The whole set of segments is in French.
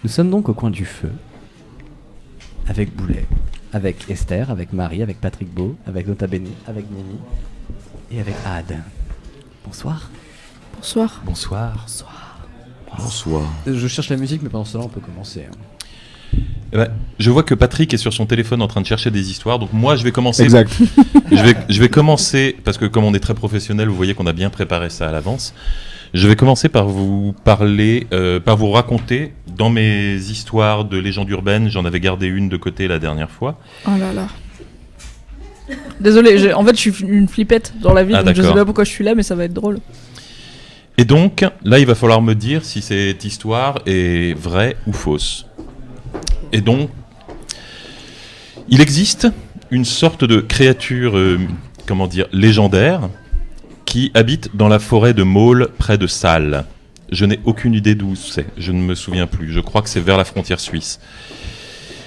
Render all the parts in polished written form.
Nous sommes donc au coin du feu, avec Boulet, avec Esther, avec Marie, avec Patrick Beau, avec Nota Bene, avec Mimi et avec Ad. Bonsoir. Bonsoir. Bonsoir. Bonsoir. Je cherche la musique, mais pendant cela, on peut commencer. Eh ben, je vois que Patrick est sur son téléphone en train de chercher des histoires, donc moi je vais commencer. Exact. Je vais commencer, parce que comme on est très professionnel, vous voyez qu'on a bien préparé ça à l'avance. Je vais commencer par vous parler, par vous raconter, dans mes histoires de légendes urbaines, j'en avais gardé une de côté la dernière fois. Oh là là. Désolé, en fait je suis une flippette dans la vie, donc je sais pas pourquoi je suis là, mais ça va être drôle. Et donc, là il va falloir me dire si cette histoire est vraie ou fausse. Et donc, il existe une sorte de créature, légendaire, qui habite dans la forêt de Maule, près de Salles. Je n'ai aucune idée d'où c'est, je ne me souviens plus, je crois que c'est vers la frontière suisse.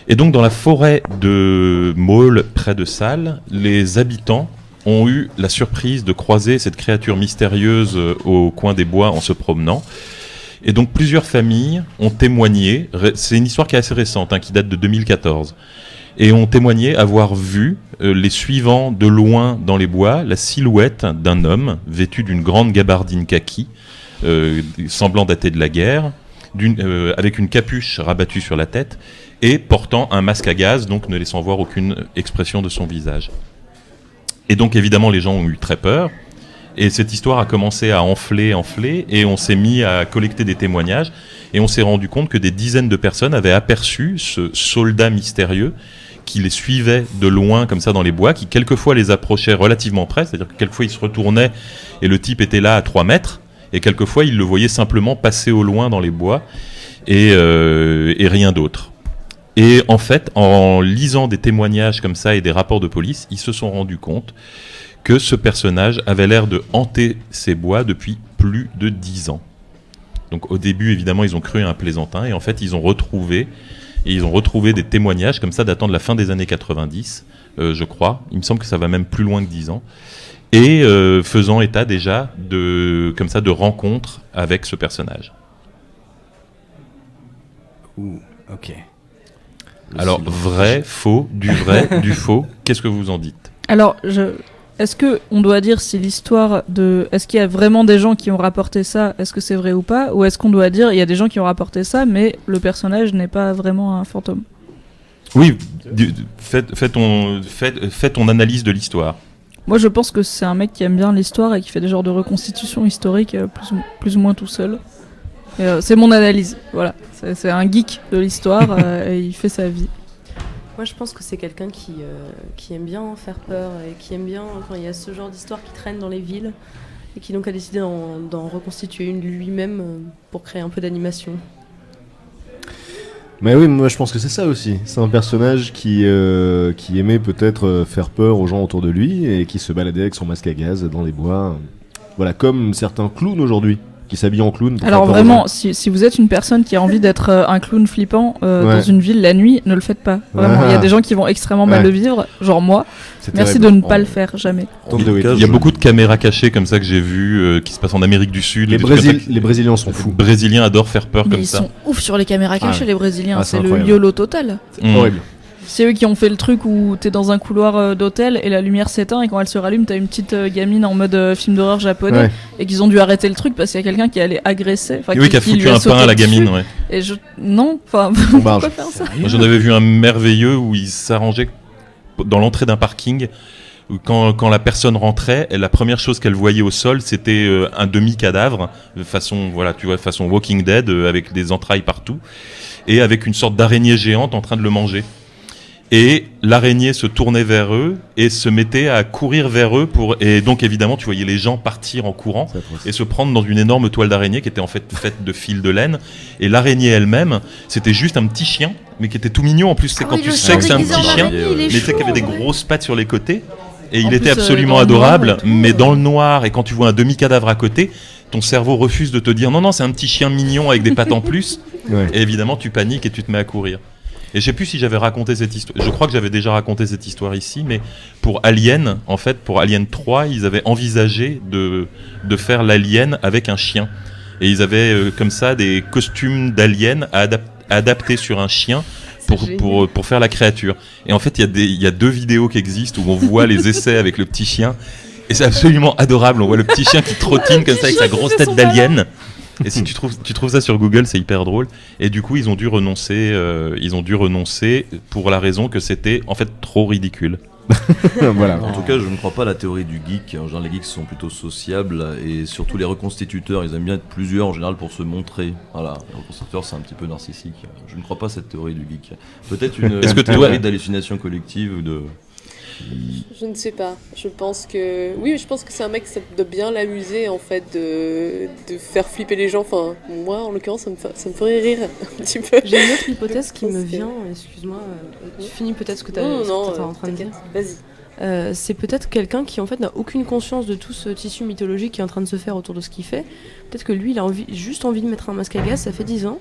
Et donc dans la forêt de Maule, près de Salles, les habitants ont eu la surprise de croiser cette créature mystérieuse au coin des bois en se promenant. Et donc plusieurs familles ont témoigné, c'est une histoire qui est assez récente, qui date de 2014, et ont témoigné avoir vu les suivants de loin dans les bois, la silhouette d'un homme vêtu d'une grande gabardine kaki, semblant dater de la guerre, avec une capuche rabattue sur la tête, et portant un masque à gaz, donc ne laissant voir aucune expression de son visage. Et donc évidemment les gens ont eu très peur, et cette histoire a commencé à enfler, et on s'est mis à collecter des témoignages, et on s'est rendu compte que des dizaines de personnes avaient aperçu ce soldat mystérieux qui les suivait de loin comme ça dans les bois, qui quelquefois les approchait relativement près, c'est-à-dire que quelquefois il se retournait et le type était là à 3 mètres, et quelquefois il le voyait simplement passer au loin dans les bois, et rien d'autre. Et en fait, en lisant des témoignages comme ça et des rapports de police, ils se sont rendus compte que ce personnage avait l'air de hanter ces bois depuis plus de 10 ans. Donc au début, évidemment, ils ont cru à un plaisantin, et en fait, ils ont retrouvé des témoignages comme ça datant de la fin des années 90, je crois. Il me semble que ça va même plus loin que 10 ans. Et faisant état déjà de rencontres avec ce personnage. Ouh, ok. Alors, vrai, faux, du vrai, du faux, qu'est-ce que vous en dites ? Alors, est-ce qu'on doit dire si l'histoire de... Est-ce qu'il y a vraiment des gens qui ont rapporté ça, est-ce que c'est vrai ou pas ? Ou est-ce qu'on doit dire il y a des gens qui ont rapporté ça, mais le personnage n'est pas vraiment un fantôme ? Oui, fais ton analyse de l'histoire. Moi, je pense que c'est un mec qui aime bien l'histoire et qui fait des genres de reconstitutions historiques plus ou moins tout seul. C'est mon analyse, voilà. C'est un geek de l'histoire et il fait sa vie. Moi, je pense que c'est quelqu'un qui aime bien faire peur et qui aime bien quand il y a ce genre d'histoire qui traîne dans les villes et qui donc a décidé d'en reconstituer une lui-même pour créer un peu d'animation. Mais oui, moi je pense que c'est ça aussi. C'est un personnage qui aimait peut-être faire peur aux gens autour de lui et qui se baladait avec son masque à gaz dans les bois. Voilà, comme certains clowns aujourd'hui qui s'habillent en clown. Alors vraiment, si vous êtes une personne qui a envie d'être un clown flippant dans une ville la nuit, ne le faites pas. Vraiment, il y a des gens qui vont extrêmement mal le vivre, genre moi. C'est Merci terrible. de ne pas le faire, jamais. Il y a beaucoup de caméras cachées comme ça que j'ai vu qui se passent en Amérique du Sud. Les Brésiliens sont fous. Les Brésiliens adorent faire peur comme ça. Ils sont ouf sur les caméras cachées, les Brésiliens. C'est le incroyable. YOLO total. C'est horrible. C'est eux qui ont fait le truc où t'es dans un couloir d'hôtel et la lumière s'éteint et quand elle se rallume t'as une petite gamine en mode film d'horreur japonais et qu'ils ont dû arrêter le truc parce qu'il y a quelqu'un qui allait agresser. Oui, qui a foutu un pain à la gamine, ouais. Et pourquoi faire ça ? Moi j'en avais vu un merveilleux où il s'arrangeait dans l'entrée d'un parking. Quand la personne rentrait, la première chose qu'elle voyait au sol, c'était un demi-cadavre, façon Walking Dead, avec des entrailles partout, et avec une sorte d'araignée géante en train de le manger. Et l'araignée se tournait vers eux et se mettait à courir vers eux et donc évidemment tu voyais les gens partir en courant et se prendre dans une énorme toile d'araignée qui était en fait faite de fils de laine, et l'araignée elle-même c'était juste un petit chien mais qui était tout mignon en plus. C'est quand tu sais que c'est un petit chien mais tu sais qu'il avait des grosses pattes sur les côtés et il était absolument adorable, mais dans le noir, et quand tu vois un demi-cadavre à côté, ton cerveau refuse de te dire non c'est un petit chien mignon avec des pattes en plus et évidemment tu paniques et tu te mets à courir. Et je sais plus si j'avais raconté cette histoire. Je crois que j'avais déjà raconté cette histoire ici, mais pour Alien, en fait, pour Alien 3, ils avaient envisagé de faire l'alien avec un chien. Et ils avaient comme ça des costumes d'aliens adapté sur un chien C'est pour faire la créature. Et en fait, il y a 2 vidéos qui existent où on voit les essais avec le petit chien. Et c'est absolument adorable. On voit le petit chien qui trottine comme ça avec sa grosse tête d'alien. Et si tu trouves ça sur Google, c'est hyper drôle. Et du coup, ils ont dû renoncer pour la raison que c'était en fait trop ridicule. Voilà. En tout cas, je ne crois pas à la théorie du geek. En général, les geeks sont plutôt sociables et surtout les reconstituteurs, ils aiment bien être plusieurs en général pour se montrer. Voilà, les reconstituteurs, c'est un petit peu narcissique. Je ne crois pas à cette théorie du geek. Peut-être une Est-ce que théorie d'hallucination collective ou de. Je ne sais pas. Je pense que c'est un mec ça doit bien l'amuser en fait de faire flipper les gens. Enfin, moi en l'occurrence, ça me ferait rire un petit peu. J'ai une autre hypothèse qui me vient, excuse-moi, tu finis peut-être ce que tu es en train de dire. Vas-y. C'est peut-être quelqu'un qui en fait n'a aucune conscience de tout ce tissu mythologique qui est en train de se faire autour de ce qu'il fait. Peut-être que lui, il a juste envie de mettre un masque à gaz, ça fait 10 ans,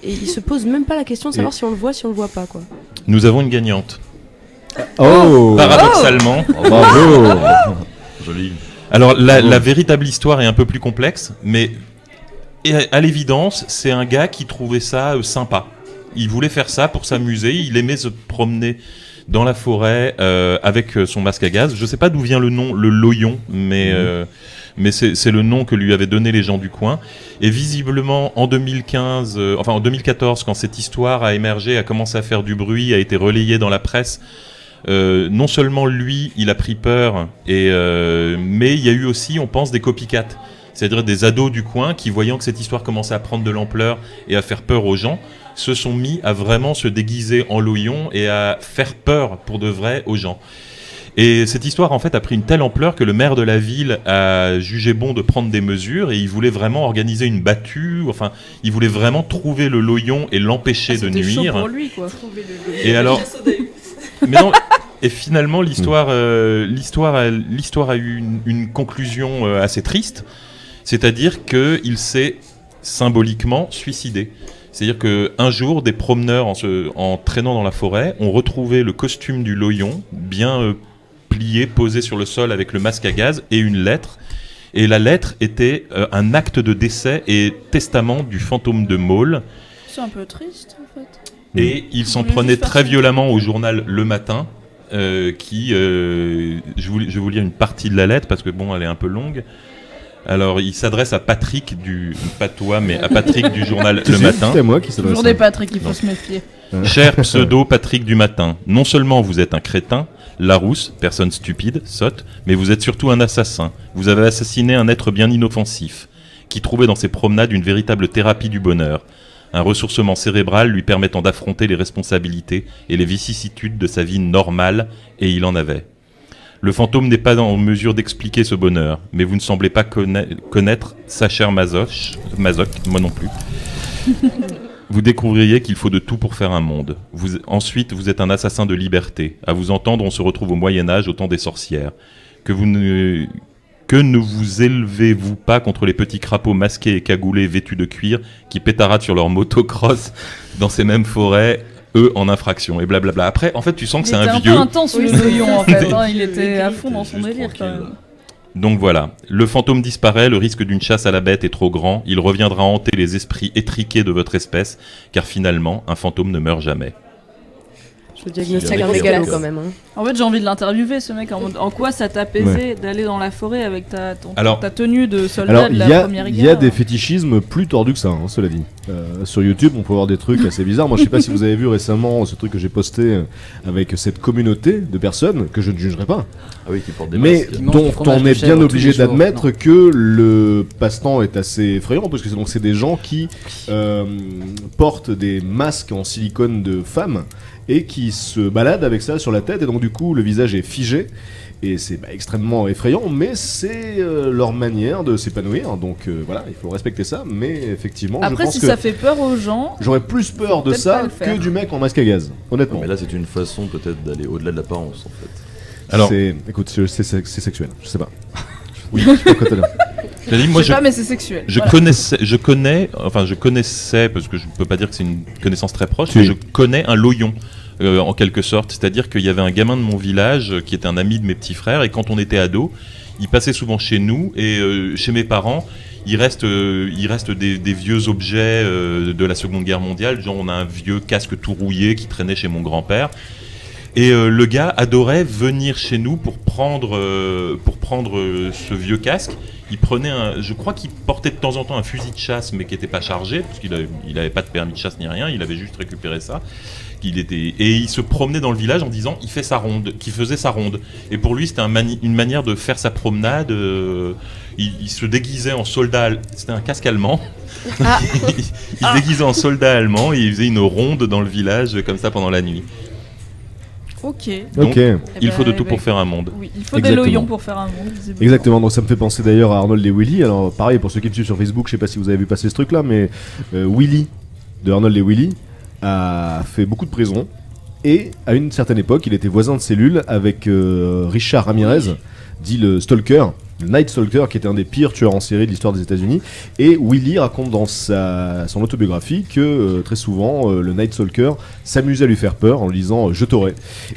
et il se pose même pas la question de savoir si on le voit, si on le voit pas, quoi. Nous avons une gagnante. Oh, Paradoxalement. bravo. Joli. Alors la véritable histoire est un peu plus complexe, mais à l'évidence, c'est un gars qui trouvait ça sympa. Il voulait faire ça pour s'amuser, il aimait se promener dans la forêt avec son masque à gaz. Je sais pas d'où vient le nom, le loyon, mais c'est le nom que lui avaient donné les gens du coin. Et visiblement, en 2014, quand cette histoire a émergé, a commencé à faire du bruit, a été relayée dans la presse, non seulement lui, il a pris peur, mais il y a eu aussi, on pense, des copycats. C'est-à-dire des ados du coin qui, voyant que cette histoire commençait à prendre de l'ampleur et à faire peur aux gens, se sont mis à vraiment se déguiser en loyon et à faire peur pour de vrai aux gens. Et cette histoire, en fait, a pris une telle ampleur que le maire de la ville a jugé bon de prendre des mesures et il voulait vraiment organiser une battue. Enfin, il voulait vraiment trouver le loyon et l'empêcher de nuire. C'était chaud pour lui, quoi. Et alors, mais non. Et finalement, l'histoire a eu une conclusion assez triste, c'est-à-dire qu'il s'est symboliquement suicidé. C'est-à-dire qu'un jour, des promeneurs, en traînant dans la forêt, ont retrouvé le costume du loyon, bien plié, posé sur le sol avec le masque à gaz et une lettre. Et la lettre était un acte de décès et testament du fantôme de Maule. C'est un peu triste, en fait. Et il s'en prenait très violemment au journal Le Matin, je vais vous lire une partie de la lettre parce que bon, elle est un peu longue. Alors, il s'adresse à Patrick pas toi, mais à Patrick du journal Le Matin. C'est moi qui s'adresse. Toujours des Patrick, il faut se méfier. Cher pseudo Patrick du Matin, non seulement vous êtes un crétin, Larousse, personne stupide, sotte, mais vous êtes surtout un assassin. Vous avez assassiné un être bien inoffensif, qui trouvait dans ses promenades une véritable thérapie du bonheur. Un ressourcement cérébral lui permettant d'affronter les responsabilités et les vicissitudes de sa vie normale, et il en avait. Le fantôme n'est pas en mesure d'expliquer ce bonheur, mais vous ne semblez pas connaître sa chère Mazoc, moi non plus. Vous découvririez qu'il faut de tout pour faire un monde. Ensuite, vous êtes un assassin de liberté. À vous entendre, on se retrouve au Moyen-Âge, au temps des sorcières. Que ne vous élevez-vous pas contre les petits crapauds masqués et cagoulés vêtus de cuir qui pétaradent sur leur motocross dans ces mêmes forêts, eux en infraction et blablabla. Après, en fait, tu sens que c'est un vieux. Il était un peu intense, le loyon, en fait. Il était à fond dans son délire, quand même. Donc voilà, le fantôme disparaît, le risque d'une chasse à la bête est trop grand, il reviendra hanter les esprits étriqués de votre espèce, car finalement, un fantôme ne meurt jamais. Je diagnostique un mégalo quand même. Hein. En fait, j'ai envie de l'interviewer, ce mec. En quoi ça t'apaisait d'aller dans la forêt avec ta tenue de soldat de la Première Guerre? Il y a des fétichismes plus tordus que ça, hein, cela dit. Sur YouTube, on peut voir des trucs assez bizarres. Moi, je sais pas si vous avez vu récemment ce truc que j'ai posté avec cette communauté de personnes que je ne jugerai pas. Ah oui, qui portent des mais masques. dont on est bien obligé d'admettre que le passe-temps est assez effrayant, parce que c'est des gens qui portent des masques en silicone de femmes et qui se baladent avec ça sur la tête, et donc du coup le visage est figé, et c'est extrêmement effrayant, mais c'est leur manière de s'épanouir, donc voilà, il faut respecter ça, mais effectivement après, je pense si que ça fait peur aux gens, j'aurais plus peur de ça que du mec en masque à gaz, honnêtement. Mais là c'est une façon peut-être d'aller au-delà de l'apparence en fait. Alors, écoute, c'est sexuel, je sais pas. Oui, moi, je sais pas, mais c'est sexuel. Je connaissais, parce que je peux pas dire que c'est une connaissance très proche, mais je connais un loyon. En quelque sorte, c'est-à-dire qu'il y avait un gamin de mon village qui était un ami de mes petits frères, et quand on était ados, il passait souvent chez nous et chez mes parents, il reste des vieux objets de la Seconde Guerre mondiale. Genre, on a un vieux casque tout rouillé qui traînait chez mon grand-père. Et le gars adorait venir chez nous pour prendre ce vieux casque. Il prenait je crois qu'il portait de temps en temps un fusil de chasse, mais qui n'était pas chargé, parce qu'il avait pas de permis de chasse ni rien, il avait juste récupéré ça. Et il se promenait dans le village en disant qu'il faisait sa ronde. Et pour lui, c'était une manière de faire sa promenade. Il se déguisait en soldat. C'était un casque allemand. Il se déguisait en soldat allemand et il faisait une ronde dans le village comme ça pendant la nuit. Ok. Donc, Ok. il faut de tout pour faire un monde. Oui, il faut Exactement. des loyons pour faire un monde. visiblement. Exactement, donc ça me fait penser d'ailleurs à Arnold et Willy. Alors pareil, pour ceux qui me suivent sur Facebook, je sais pas si vous avez vu passer ce truc là, mais Willy de Arnold et Willy a fait beaucoup de prison. Et à une certaine époque, il était voisin de cellule avec Richard Ramirez, dit le Stalker, le Night Stalker, qui était un des pires tueurs en série de l'histoire des États-Unis. Et Willy raconte dans son autobiographie que très souvent, le Night Stalker s'amusait à lui faire peur en lui disant je t'aurai.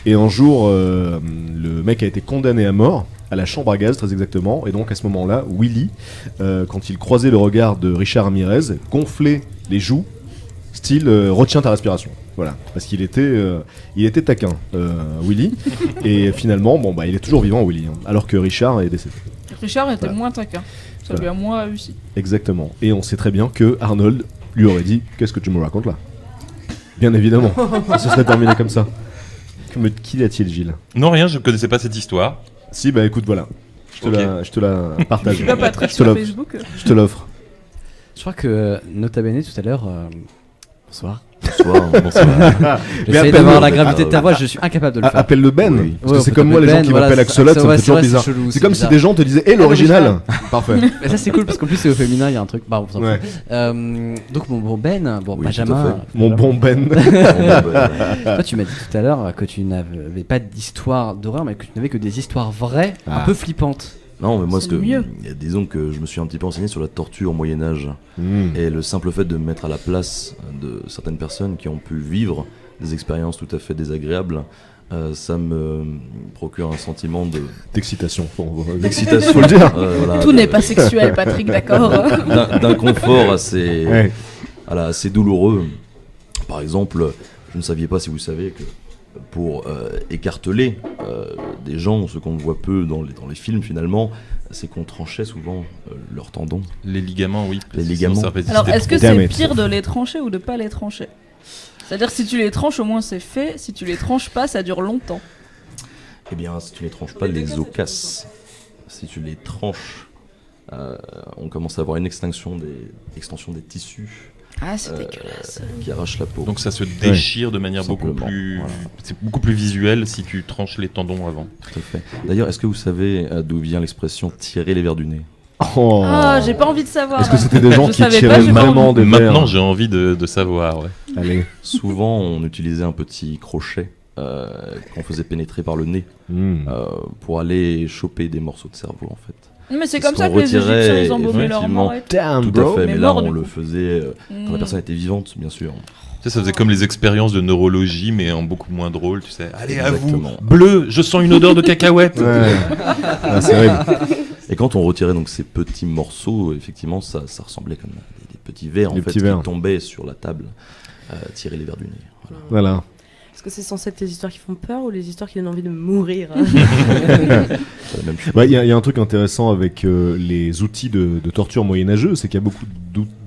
Et un jour, le mec a été condamné à mort, à la chambre à gaz très exactement. Et donc à ce moment-là, Willy, quand il croisait le regard de Richard Ramirez, gonflait les joues, style retiens ta respiration. Voilà, parce qu'il était taquin, Willy. Et finalement, bon bah il est toujours vivant, Willy, hein, alors que Richard est décédé. Richard était Voilà. moins taquin. Ça lui a moins réussi. Exactement. Et on sait très bien que Arnold lui aurait dit qu'est-ce que tu me racontes là. Bien évidemment, ça se serait terminé comme ça. Qui a-t-il, Gilles? Non, rien, je ne connaissais pas cette histoire. Si, bah écoute, voilà. Je te la partage. Tu vas Patrick Je te sur l'offre. Facebook. Je te l'offre. Je crois que Nota Bene tout à l'heure. Bonsoir. Bonsoir. J'essaie d'avoir la gravité de ta voix, je suis incapable de le faire. Appelle-le Ben. Oui. Parce Ouais, que c'est on comme peut moi, les gens Ben, qui voilà, m'appellent c'est- Axolot, c'est ça me vrai, fait toujours c'est bizarre. chelou, C'est c'est comme si bizarre. des gens te disaient, hé, l'original. Parfait. Mais ça c'est cool parce qu'en plus c'est au féminin, il y a un truc. Bah, on s'en fout. Ouais. Donc mon bon Ben, Oui, Benjamin. tout à Mon bon Ben. Toi tu m'as dit tout à l'heure que tu n'avais pas d'histoire d'horreur, mais que tu n'avais que des histoires vraies, Ah. un peu flippantes. Non, mais moi, C'est mieux. disons que je me suis un petit peu renseigné sur la torture au Moyen-Âge. Et le simple fait de me mettre à la place de certaines personnes qui ont pu vivre des expériences tout à fait désagréables, ça me procure un sentiment D'excitation. d'excitation. Faut le dire. Voilà, Tout n'est pas sexuel, Patrick, d'accord. d'inconfort assez, Ouais. voilà, assez douloureux. Par exemple, je ne saviez pas si vous savez que pour écarteler des gens, ce qu'on voit peu dans les films finalement, c'est qu'on tranchait souvent leurs tendons. Les ligaments, oui. Les ligaments. Sinon, ça résistait Alors, est-ce que trop. c'est Damn it. pire de les trancher ou de pas les trancher? C'est-à-dire, si tu les tranches, au moins c'est fait. Si tu les tranches pas, ça dure longtemps. Eh bien, si tu les tranches pas, les os cassent. Si tu les tranches, on commence à avoir une extension des tissus Ah, c'est dégueulasse. qui arrachent la peau. Donc ça se déchire de manière beaucoup Simplement, plus... voilà. C'est beaucoup plus visuel si tu tranches les tendons avant. Tout à fait. D'ailleurs, est-ce que vous savez d'où vient l'expression tirer les vers du nez? Oh. Ah, j'ai pas envie de savoir. Est-ce que c'était des gens Je qui savais tiraient pas, j'ai pas vraiment envie. des Maintenant, verres j'ai envie de savoir. Ouais. Allez. Souvent, on utilisait un petit crochet qu'on faisait pénétrer par le nez pour aller choper des morceaux de cerveau, en fait. Mais c'est C'est comme ce ça qu'on que les retirait, Égyptiens ils embaumaient leurs effectivement. morts et tout. Damn, Tout à bro. fait, Mais mais là, mort, on du le coup. faisait quand la Mm. personne était vivante, bien sûr. Tu sais, ça faisait comme les expériences de neurologie, mais en beaucoup moins drôle, tu sais. Allez, à vous, Exactement. bleu, je sens une odeur de cacahuète. Ouais. Ah, c'est horrible. Et quand on retirait donc ces petits morceaux, effectivement, ça ressemblait comme des petits vers, en Des fait, petits vers. qui tombaient sur la table, tirer les vers du nez. Voilà. Voilà. Est-ce que c'est censé être les histoires qui font peur ou les histoires qui donnent envie de mourir? C'est la même chose. Ouais, il y a un truc intéressant avec les outils de torture moyenâgeux, c'est qu'il y a beaucoup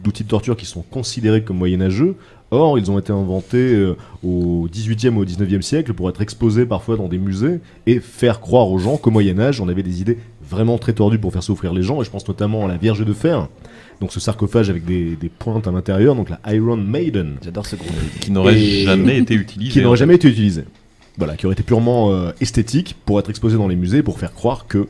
d'outils de torture qui sont considérés comme moyenâgeux. Or, ils ont été inventés au 18e ou au 19e siècle pour être exposés parfois dans des musées et faire croire aux gens qu'au Moyen-Âge, on avait des idées vraiment très tordues pour faire souffrir les gens. Et je pense notamment à la Vierge de Fer, donc ce sarcophage avec des pointes à l'intérieur, donc la Iron Maiden, J'adore ce groupe. Qui n'aurait Et- jamais été utilisé. qui n'aurait jamais été utilisée. Voilà, qui aurait été purement esthétique pour être exposé dans les musées, pour faire croire que...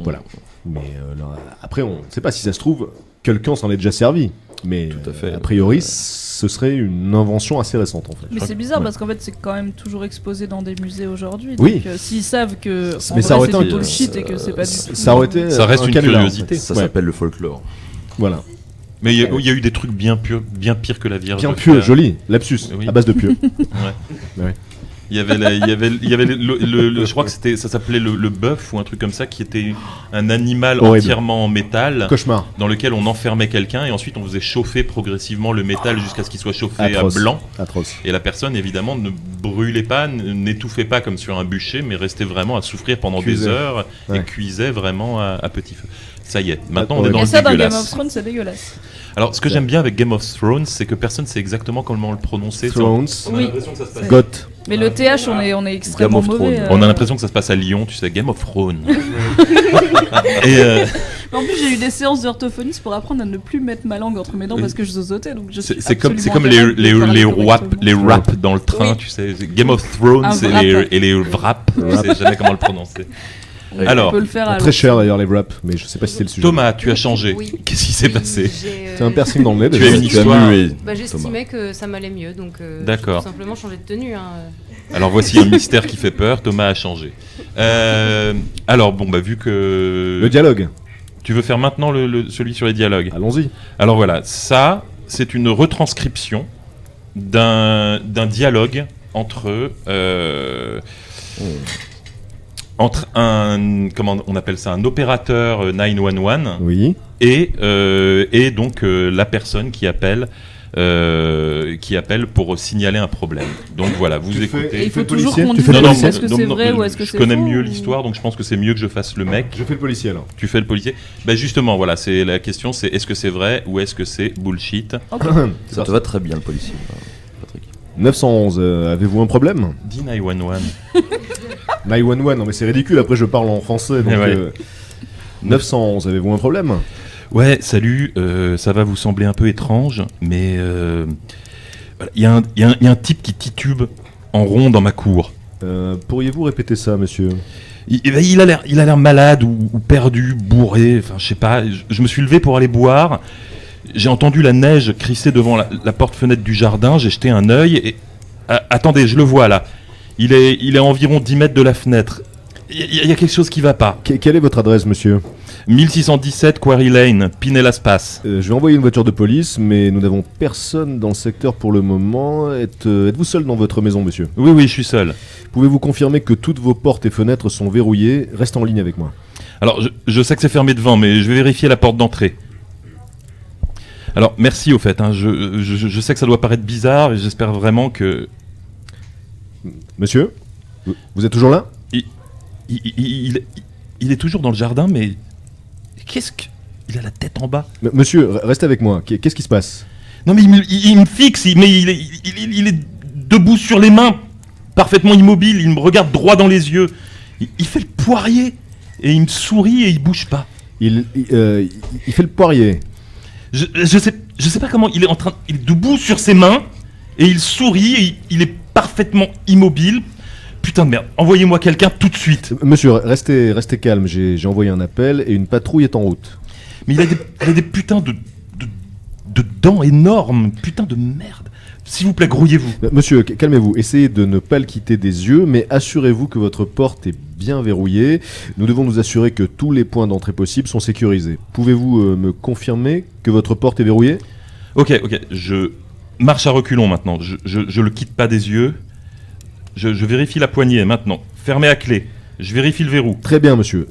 Voilà. Mais là, après, on ne sait pas si ça se trouve, quelqu'un s'en est déjà servi. Mais Tout à fait. a priori, ce serait une invention assez récente en fait. Mais c'est bizarre Ouais. parce qu'en fait c'est quand même toujours exposé dans des musées aujourd'hui. Oui. Donc s'ils savent que Mais ça en aurait vrai, été c'est un- du bullshit et que c'est pas du tout. Ça aurait été Ça reste un une canular, en curiosité. fait. Ça Ouais. s'appelle le folklore. Voilà. Mais il y a eu des trucs bien pires que la Vierge Bien de pieux, Fer. joli, lapsus, Oui. à base de pieux. Ouais. Il y avait, je crois que ça s'appelait le bœuf ou un truc comme ça, qui était un animal Horrible. entièrement en métal, Cauchemar. dans lequel on enfermait quelqu'un et ensuite on faisait chauffer progressivement le métal jusqu'à ce qu'il soit chauffé Atroce. à blanc. Atroce. Et la personne, évidemment, ne brûlait pas, n'étouffait pas comme sur un bûcher, mais restait vraiment à souffrir pendant Cuisait. des heures Ouais. et cuisait vraiment à petit feu. Ça y est, maintenant Ah, on est ouais. dans Et le ça, dans Game of dégueulasse. Thrones, c'est dégueulasse. Alors, ce que j'aime bien avec Game of Thrones, c'est que personne sait exactement comment le prononcer. Thrones. On a Oui. l'impression que ça se passe. Goth. Mais le TH, on est extrêmement Game of mauvais. Thrones. On a l'impression que ça se passe à Lyon, tu sais, Game of Thrones. Et En plus, j'ai eu des séances d'orthophonistes pour apprendre à ne plus mettre ma langue entre mes dents Oui. parce que je zozotais. Donc je suis c'est comme absolument les, incapable de parler correctement. les raps dans le train, Oui. tu sais. Game of Thrones Un et les wraps, je sais jamais comment le prononcer. On Alors, peut le faire à Très cher d'ailleurs les wraps, mais je sais pas si c'est le sujet. Thomas, tu as changé. Oui. Qu'est-ce qui s'est passé? C'est un piercing dans le nez. Tu déjà. as une histoire. Bah, j'estimais que ça m'allait mieux, donc D'accord. j'ai tout simplement changé de tenue. Hein. Alors voici un mystère qui fait peur, Thomas a changé. Alors bon, bah vu que... Le dialogue. Tu veux faire maintenant celui sur les dialogues? Allons-y. Alors voilà, ça, c'est une retranscription d'un dialogue entre un, comment on appelle ça, un opérateur 911 Oui. et donc la personne qui appelle pour signaler un problème. Donc voilà, vous Tu fais- écoutez. Et il fais faut le toujours policier qu'on Tu dise fais le Non, policier est-ce que c'est vrai ou est-ce que je c'est connais faux, mieux ou- l'histoire, donc je pense que c'est mieux que je fasse le mec. Je fais le policier alors. Tu fais le policier. Ben justement, voilà, c'est la question, c'est est-ce que c'est vrai ou est-ce que c'est bullshit? Ça te va très bien, le policier, Patrick. 911, avez-vous un problème? Dis 911. 911, non mais c'est ridicule, après je parle en français, donc... Eh ouais. 911, avez-vous un problème? Ouais, salut, ça va vous sembler un peu étrange, mais voilà, il y a un type qui titube en rond dans ma cour. Pourriez-vous répéter ça, monsieur? Il a l'air malade ou perdu, bourré, enfin je sais pas. Je me suis levé pour aller boire. J'ai entendu la neige crisser devant la porte-fenêtre du jardin. J'ai jeté un œil et attendez, je le vois là. Il est à environ 10 mètres de la fenêtre. Il y a quelque chose qui va pas. Quelle est votre adresse, monsieur? 1617 Quarry Lane, Pinellas Pass. Je vais envoyer une voiture de police, mais nous n'avons personne dans le secteur pour le moment. Êtes-vous seul dans votre maison, monsieur? Oui, je suis seul. Pouvez-vous confirmer que toutes vos portes et fenêtres sont verrouillées? Reste en ligne avec moi. Alors, je sais que c'est fermé devant, mais je vais vérifier la porte d'entrée. Alors, merci au fait. Hein. Je sais que ça doit paraître bizarre et j'espère vraiment que... Monsieur? Vous êtes toujours là? Il est toujours dans le jardin, mais... Qu'est-ce que... Il a la tête en bas. Monsieur, restez avec moi. Qu'est-ce qui se passe? Non, mais il me fixe, mais il est debout sur les mains, parfaitement immobile. Il me regarde droit dans les yeux. Il fait le poirier, et il me sourit et il bouge pas. Il fait le poirier. Je sais pas comment, il est debout sur ses mains, et il sourit, et il est parfaitement immobile. Putain de merde, envoyez-moi quelqu'un tout de suite. Monsieur, restez calme. J'ai envoyé un appel et une patrouille est en route. Mais il a des putains de dents énormes, putain de merde. S'il vous plaît, grouillez-vous. Monsieur, calmez-vous. Essayez de ne pas le quitter des yeux, mais assurez-vous que votre porte est bien verrouillée. Nous devons nous assurer que tous les points d'entrée possibles sont sécurisés. Pouvez-vous me confirmer que votre porte est verrouillée? Ok, je marche à reculons maintenant. Je le quitte pas des yeux. Je vérifie la poignée maintenant. Fermée à clé. Je vérifie le verrou. Très bien, monsieur.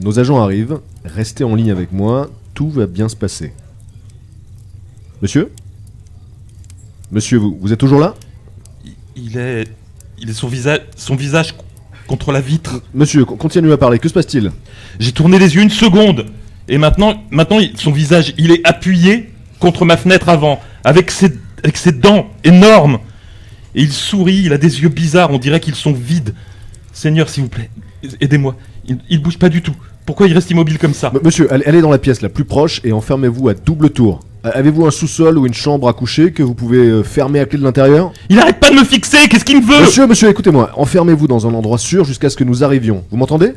Nos agents arrivent. Restez en ligne avec moi. Tout va bien se passer. Monsieur? Monsieur, vous êtes toujours là? Il est son visage contre la vitre. Monsieur, continuez à parler. Que se passe-t-il? J'ai tourné les yeux une seconde. Et maintenant son visage, il est appuyé contre ma fenêtre avant. Avec ses dents énormes. Et il sourit, il a des yeux bizarres, on dirait qu'ils sont vides. Seigneur, s'il vous plaît, aidez-moi. Il bouge pas du tout. Pourquoi il reste immobile comme ça? Monsieur, allez dans la pièce la plus proche et enfermez-vous à double tour. Avez-vous un sous-sol ou une chambre à coucher que vous pouvez fermer à clé de l'intérieur? Il arrête pas de me fixer, qu'est-ce qu'il me veut? Monsieur, écoutez-moi. Enfermez-vous dans un endroit sûr jusqu'à ce que nous arrivions. Vous m'entendez?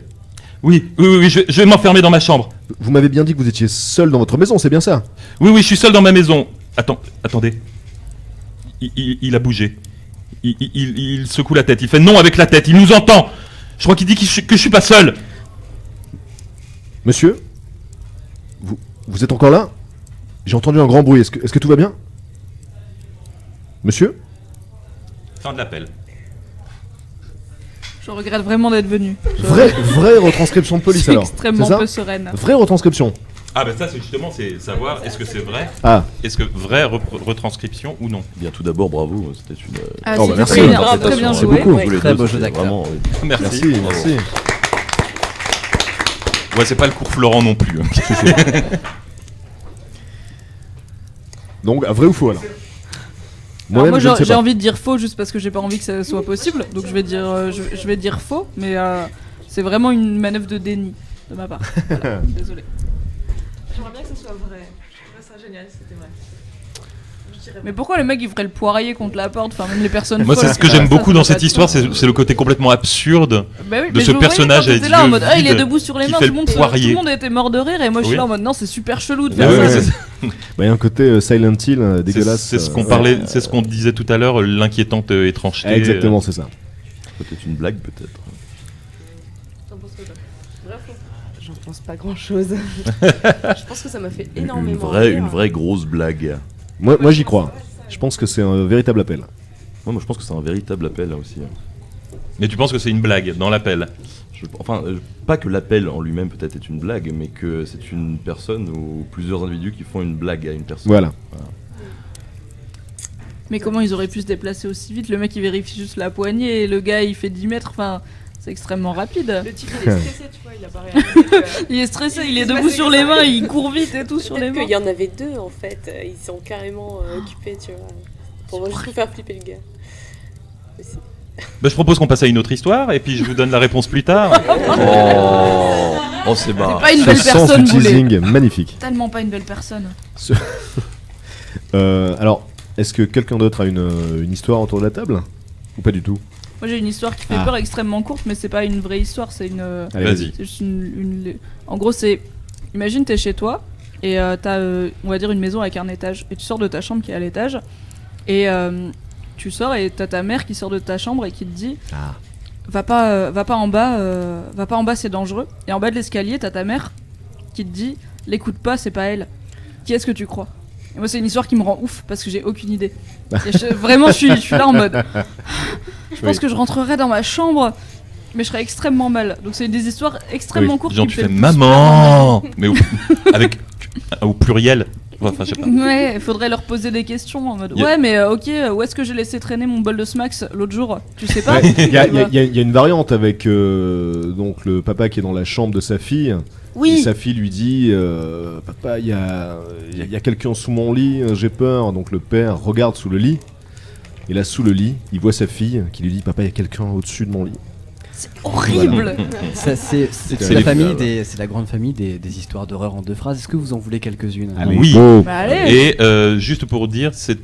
Oui, je vais m'enfermer dans ma chambre. Vous m'avez bien dit que vous étiez seul dans votre maison, c'est bien ça? Oui, je suis seul dans ma maison. Attendez. Il a bougé. Il secoue la tête, il fait non avec la tête, il nous entend. Je crois qu'il dit que je suis pas seul. Monsieur? Vous êtes encore là? J'ai entendu un grand bruit, est-ce que tout va bien? Monsieur? Fin de l'appel. Je regrette vraiment d'être venu. Vraie retranscription de Je police suis alors. extrêmement C'est ça peu sereine. Vraie retranscription. Ah ben ça c'est justement c'est savoir est-ce que c'est vrai, Ah, est-ce que vraie retranscription ou non. Bien, tout d'abord, bravo, c'était une. Ah, Oh, bah, c'était merci. très bien, Bravo, très bien merci joué. beaucoup. Tous les Très deux, beau jeu c'était d'acteur. vraiment, oui. Merci. merci. Ouais c'est pas le cours Florent non plus. Donc, vrai ou faux alors Alors, Moi-même, moi je ne sais j'ai pas. envie de dire faux juste parce que j'ai pas envie que ça soit possible. Donc je vais dire faux, mais c'est vraiment une manœuvre de déni de ma part. Voilà, désolé. J'aimerais bien que ce soit vrai. Je trouverais ça génial si c'était vrai. Je dirais Mais pourquoi le mec il ferait le poirier contre la porte, enfin même les personnes Moi c'est folles, ce que ça, j'aime ça beaucoup fait dans pas cette de histoire, sens. c'est le côté complètement absurde. Bah oui, de mais ce je voyais personnage quand à t'étais là en mode yeux il est vides debout sur les qui mains, fait tout le le monde, tout poirier. le monde était mort de rire et moi je suis Oui. là en mode non c'est super chelou de Bah faire oui, ça. mais c'est- Il y a un côté Silent Hill dégueulasse. C'est ce qu'on parlait, c'est ce qu'on disait tout à l'heure, l'inquiétante étrangeté. Exactement, c'est ça. Peut-être une blague, peut-être. T'en penses quoi, toi Vrai ou faux J'en pense pas grand chose. Je pense que ça m'a fait énormément rire. Une vraie grosse blague. Moi j'y crois. Je pense que c'est un véritable appel. Moi, je pense que c'est un véritable appel là aussi. Mais tu penses que c'est une blague dans l'appel? Pas que l'appel en lui-même peut-être est une blague, mais que c'est une personne ou plusieurs individus qui font une blague à une personne. Voilà. Mais comment ils auraient pu se déplacer aussi vite? Le mec il vérifie juste la poignée et le gars il fait 10 mètres, enfin c'est extrêmement rapide. Le type il est stressé, tu vois, il a pas réagi. Il est stressé, il est se debout passait sur que les ça. mains, il court vite et tout sur les Peut-être mains. qu'il y en avait deux en fait. Ils sont carrément occupés, tu vois. Pour juste faire flipper le gars. Aussi. Bah, je propose qu'on passe à une autre histoire et puis je vous donne la réponse plus tard. Oh, c'est marrant. Pas une Ce belle sens personne, du vous voulez. teasing, magnifique. Tellement pas une belle personne. Alors, est-ce que quelqu'un d'autre a une histoire autour de la table ou pas du tout? Moi j'ai une histoire qui fait Ah. peur extrêmement courte, mais c'est pas une vraie histoire, c'est une. Allez, Vas-y. C'est juste En gros, c'est. Imagine, t'es chez toi et t'as, on va dire, une maison avec un étage. Et tu sors de ta chambre qui est à l'étage. Et tu sors et t'as ta mère qui sort de ta chambre et qui te dit Ah. va pas en bas, c'est dangereux. Et en bas de l'escalier, t'as ta mère qui te dit l'écoute pas, c'est pas elle. Qui est-ce que tu crois? Et moi, c'est une histoire qui me rend ouf parce que j'ai aucune idée. Et vraiment, je suis là en mode. Je pense Oui. que je rentrerai dans ma chambre, mais je serais extrêmement mal. Donc, c'est des histoires extrêmement Oui. courtes. Genre qui tu me fais fait le plus maman, mais au pluriel. Enfin, je sais pas. peur. Ouais, il faudrait leur poser des questions en mode. Y a- Ouais, mais ok, où est-ce que j'ai laissé traîner mon bol de Smacks l'autre jour? Tu sais pas? Ouais, Il y a une variante avec donc le papa qui est dans la chambre de sa fille. Et Oui, sa fille lui dit papa, il y a quelqu'un sous mon lit, j'ai peur. Donc le père regarde sous le lit. Et là, sous le lit, il voit sa fille qui lui dit papa, il y a quelqu'un au-dessus de mon lit. c'est horrible. Ça, c'est C'est la les- famille c'est la grande famille des histoires d'horreur en deux phrases. Est-ce que vous en voulez quelques-unes? Allez, Oui. go. Bah, allez. Et juste pour dire, cette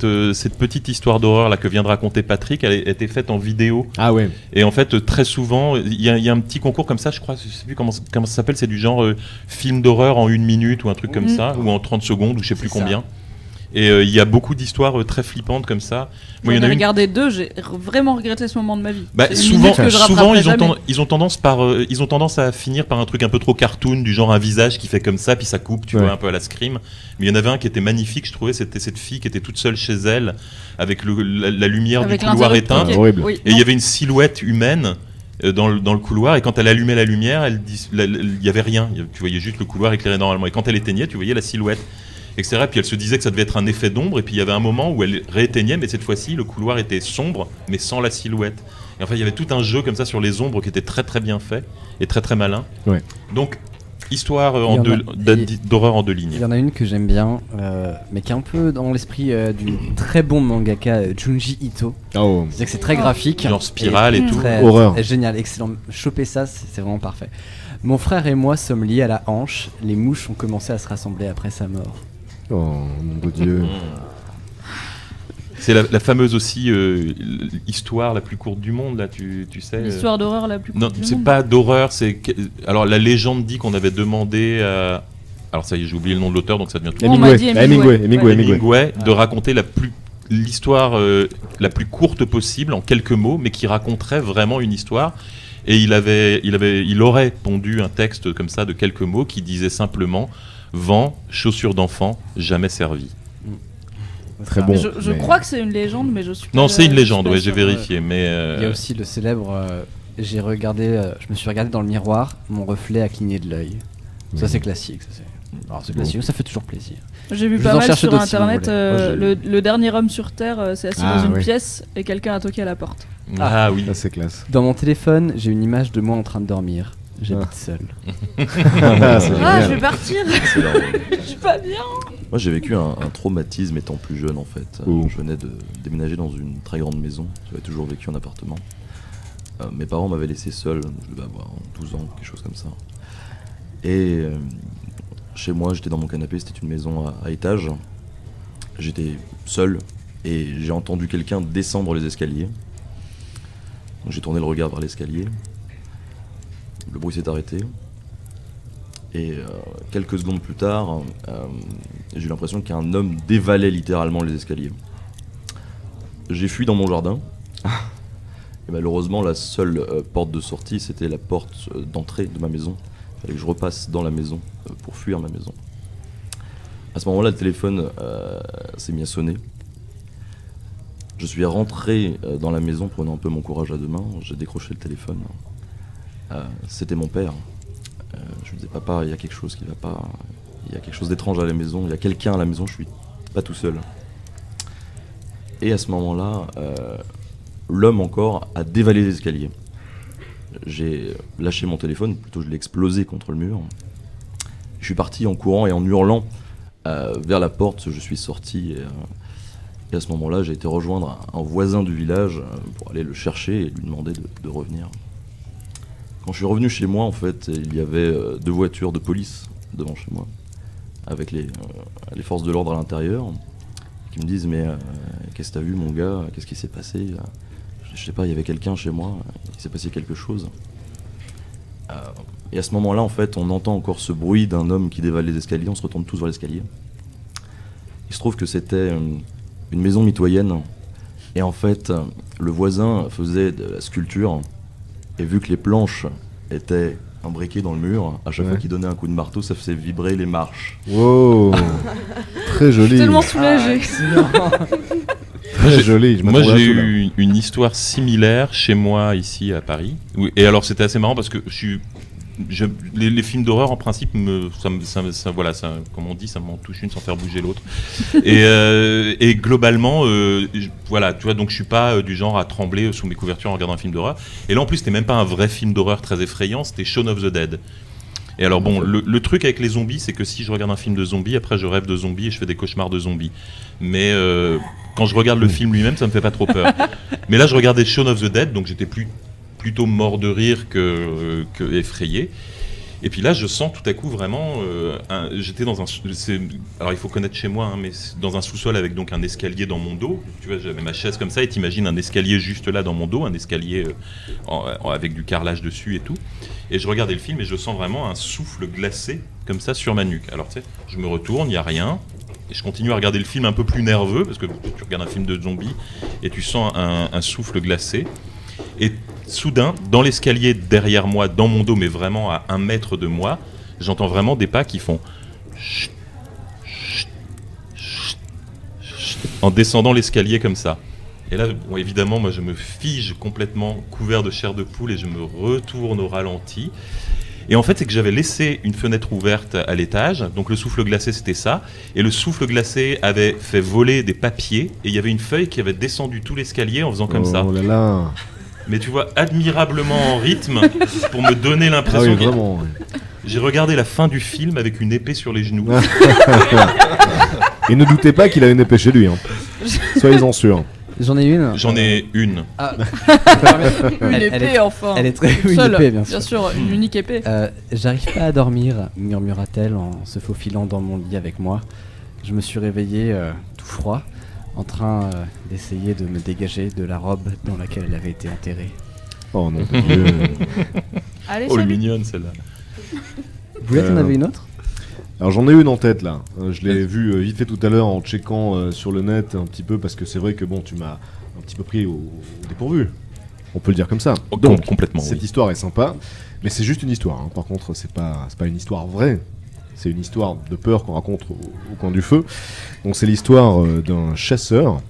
petite histoire d'horreur là que vient de raconter Patrick, elle a été faite en vidéo. Ah ouais. Et en fait, très souvent, il y a un petit concours comme ça, je crois, je sais plus comment ça s'appelle, c'est du genre film d'horreur en 1 minute ou un truc comme Mhm. ça, ou en 30 secondes, ou je sais plus C'est ça. combien. Et il y a beaucoup d'histoires très flippantes comme ça. Moi, il y en J'en a ai une. regardé deux, j'ai vraiment regretté ce moment de ma vie. Bah, C'est une souvent, minute que je souvent rattraperai ils, jamais. ils ont tendance à finir par un truc un peu trop cartoon, du genre un visage qui fait comme ça, puis ça coupe, tu Ouais. vois, un peu à la Scream. Mais il y en avait un qui était magnifique, je trouvais, c'était cette fille qui était toute seule chez elle, avec la lumière Avec du couloir l'interrupteur. éteinte. Ah, horrible. Oui, Et il non. y avait une silhouette humaine dans le couloir, et quand elle allumait la lumière, il y avait rien. Tu voyais juste le couloir éclairé normalement. Et quand elle éteignait, tu voyais la silhouette, etc. Puis elle se disait que ça devait être un effet d'ombre, et puis il y avait un moment où elle rééteignait, mais cette fois-ci, le couloir était sombre, mais sans la silhouette. Et enfin, il y avait tout un jeu comme ça sur les ombres qui était très très bien fait, et très très malin. Ouais. Donc, histoire Il y en a- d'horreur en 2 Il lignes. y en a une que j'aime bien, mais qui est un peu dans l'esprit du très bon mangaka Junji Ito. Oh. C'est-à-dire que c'est très graphique. Genre spirale et tout. Très- Horreur. très génial, excellent. Choper ça, c'est vraiment parfait. Mon frère et moi sommes liés à la hanche. Les mouches ont commencé à se rassembler après sa mort. Oh mon beau Dieu. C'est la fameuse aussi histoire la plus courte du monde, là, tu sais. L'histoire d'horreur la plus Non, courte du c'est monde. pas d'horreur, alors la légende dit qu'on avait demandé à... Alors ça y est, j'ai oublié le nom de l'auteur, donc ça devient tout. On m'a dit Hemingway. Hemingway, de raconter l'histoire la plus courte possible, en quelques mots, mais qui raconterait vraiment une histoire. Et il aurait pondu un texte comme ça de quelques mots qui disait simplement « Vent, chaussures d'enfant, jamais servi ». Très Ça. bon. Mais je mais- crois que c'est une légende, mais je suis pas. Non, c'est une je suis légende, pas ouais, j'ai sûre, vérifié, mais... Il y a aussi le célèbre j'ai regardé, je me suis regardé dans le miroir, mon reflet a cligné de l'œil. Ça c'est classique. Alors c'est classique, ça fait toujours plaisir. J'ai vu Je pas vous en mal cherche sur d'autres, si vous internet, voulez. le dernier homme sur Terre s'est assis Ah, dans une oui. pièce et quelqu'un a toqué à la porte. Ah oui. Ça, c'est classe. Dans mon téléphone, j'ai une image de moi en train de dormir. J'habite seul. C'est Ah, génial. je vais partir. C'est leur- Je suis pas bien. Moi j'ai vécu un traumatisme étant plus jeune en fait. Oh. Je venais de déménager dans une très grande maison, j'avais toujours vécu en appartement. Mes parents m'avaient laissé seul, je devais avoir 12 ans, quelque chose comme ça. Et chez moi j'étais dans mon canapé, c'était une maison à étage. J'étais seul et j'ai entendu quelqu'un descendre les escaliers. Donc, j'ai tourné le regard vers l'escalier. Le bruit s'est arrêté. Et quelques secondes plus tard, j'ai eu l'impression qu'un homme dévalait littéralement les escaliers. J'ai fui dans mon jardin. Et malheureusement, la seule porte de sortie, c'était la porte d'entrée de ma maison. Il fallait que je repasse dans la maison pour fuir ma maison. À ce moment-là, le téléphone s'est mis à sonner. Je suis rentré dans la maison, prenant un peu mon courage à deux mains. J'ai décroché le téléphone. C'était mon père. Je me disais, papa, il y a quelque chose qui va pas. Il y a quelque chose d'étrange à la maison. Il y a quelqu'un à la maison, je suis pas tout seul. Et à ce moment-là, l'homme encore a dévalé les escaliers. J'ai lâché mon téléphone, plutôt je l'ai explosé contre le mur. Je suis parti en courant et en hurlant vers la porte. Je suis sorti et à ce moment-là, j'ai été rejoindre un voisin du village pour aller le chercher et lui demander de revenir. Quand je suis revenu chez moi, en fait, il y avait 2 voitures de police devant chez moi, avec les forces de l'ordre à l'intérieur, qui me disent « Mais qu'est-ce que t'as vu, mon gars? Qu'est-ce qui s'est passé ?» Je sais pas, il y avait quelqu'un chez moi, il s'est passé quelque chose. Et à ce moment-là, en fait, on entend encore ce bruit d'un homme qui dévale les escaliers, on se retourne tous vers l'escalier. Il se trouve que c'était une maison mitoyenne, et en fait, le voisin faisait de la sculpture. Et vu que les planches étaient imbriquées dans le mur, à chaque fois qu'il donnait un coup de marteau, ça faisait vibrer les marches. Wow. Très Je joli. suis tellement soulagée. Très joli. Moi, j'ai eu une histoire similaire chez moi, ici, à Paris. Et alors, c'était assez marrant parce que les films d'horreur, en principe, voilà, comme on dit, ça m'en touche une sans faire bouger l'autre. Et globalement, voilà, tu vois, donc je suis pas du genre à trembler sous mes couvertures en regardant un film d'horreur. Et là, en plus, c'était même pas un vrai film d'horreur très effrayant, c'était Shaun of the Dead. Et alors bon, le truc avec les zombies, c'est que si je regarde un film de zombies, après je rêve de zombies et je fais des cauchemars de zombies. Mais quand je regarde le film lui-même, ça me fait pas trop peur. Mais là, je regardais Shaun of the Dead, donc j'étais plutôt mort de rire que effrayé. Et puis là, je sens tout à coup vraiment, j'étais dans un, alors il faut connaître chez moi, hein, mais dans un sous-sol avec donc un escalier dans mon dos. Tu vois, j'avais ma chaise comme ça, et t'imagines un escalier juste là dans mon dos, un escalier avec du carrelage dessus et tout. Et je regardais le film et je sens vraiment un souffle glacé comme ça sur ma nuque. Alors tu sais, je me retourne, il y a rien. Et je continue à regarder le film un peu plus nerveux, parce que tu regardes un film de zombies et tu sens un souffle glacé. Et soudain, dans l'escalier derrière moi, dans mon dos, mais vraiment à 1 mètre de moi, j'entends vraiment des pas qui font chut, chut, chut, chut, en descendant l'escalier comme ça. Et là, bon, évidemment, moi je me fige complètement couvert de chair de poule et je me retourne au ralenti. Et en fait, c'est que j'avais laissé une fenêtre ouverte à l'étage, donc le souffle glacé c'était ça, et le souffle glacé avait fait voler des papiers, et il y avait une feuille qui avait descendu tout l'escalier en faisant comme ça. Oh là là. Mais tu vois, admirablement en rythme, pour me donner l'impression Ah oui, vraiment. J'ai regardé la fin du film avec une épée sur les genoux. Et ne doutez pas qu'il a une épée chez lui, hein. Soyez-en sûrs. J'en ai une. J'en ai une. Ah. Une épée, enfin. Elle est très une Seule, épée, bien bien sûr, une unique épée. J'arrive pas à dormir, murmura-t-elle en se faufilant dans mon lit avec moi. Je me suis réveillé tout froid, en train d'essayer de me dégager de la robe dans laquelle elle avait été enterrée. Oh non, Dieu. Allez, Oh, elle est salut. mignonne celle-là. Vous en avez une autre? Alors j'en ai une en tête là, je l'ai vu vite fait tout à l'heure en checkant sur le net un petit peu parce que c'est vrai que bon tu m'as un petit peu pris au dépourvu, on peut le dire comme ça. Oh, Donc complètement, cette oui. histoire est sympa, mais c'est juste une histoire, hein. Par contre c'est pas une histoire vraie, c'est une histoire de peur qu'on raconte au coin du feu. Donc c'est l'histoire d'un chasseur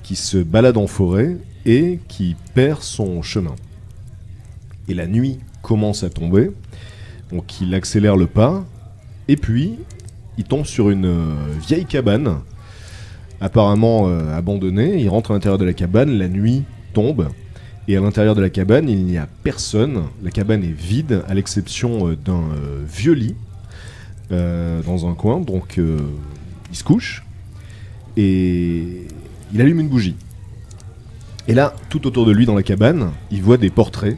qui se balade en forêt et qui perd son chemin. Et la nuit commence à tomber, donc il accélère le pas, et puis il tombe sur une vieille cabane, apparemment abandonnée. Il rentre à l'intérieur de la cabane, la nuit tombe, et à l'intérieur de la cabane, il n'y a personne. La cabane est vide, à l'exception d'un vieux lit dans un coin, donc il se couche, et il allume une bougie. Et là, tout autour de lui dans la cabane, il voit des portraits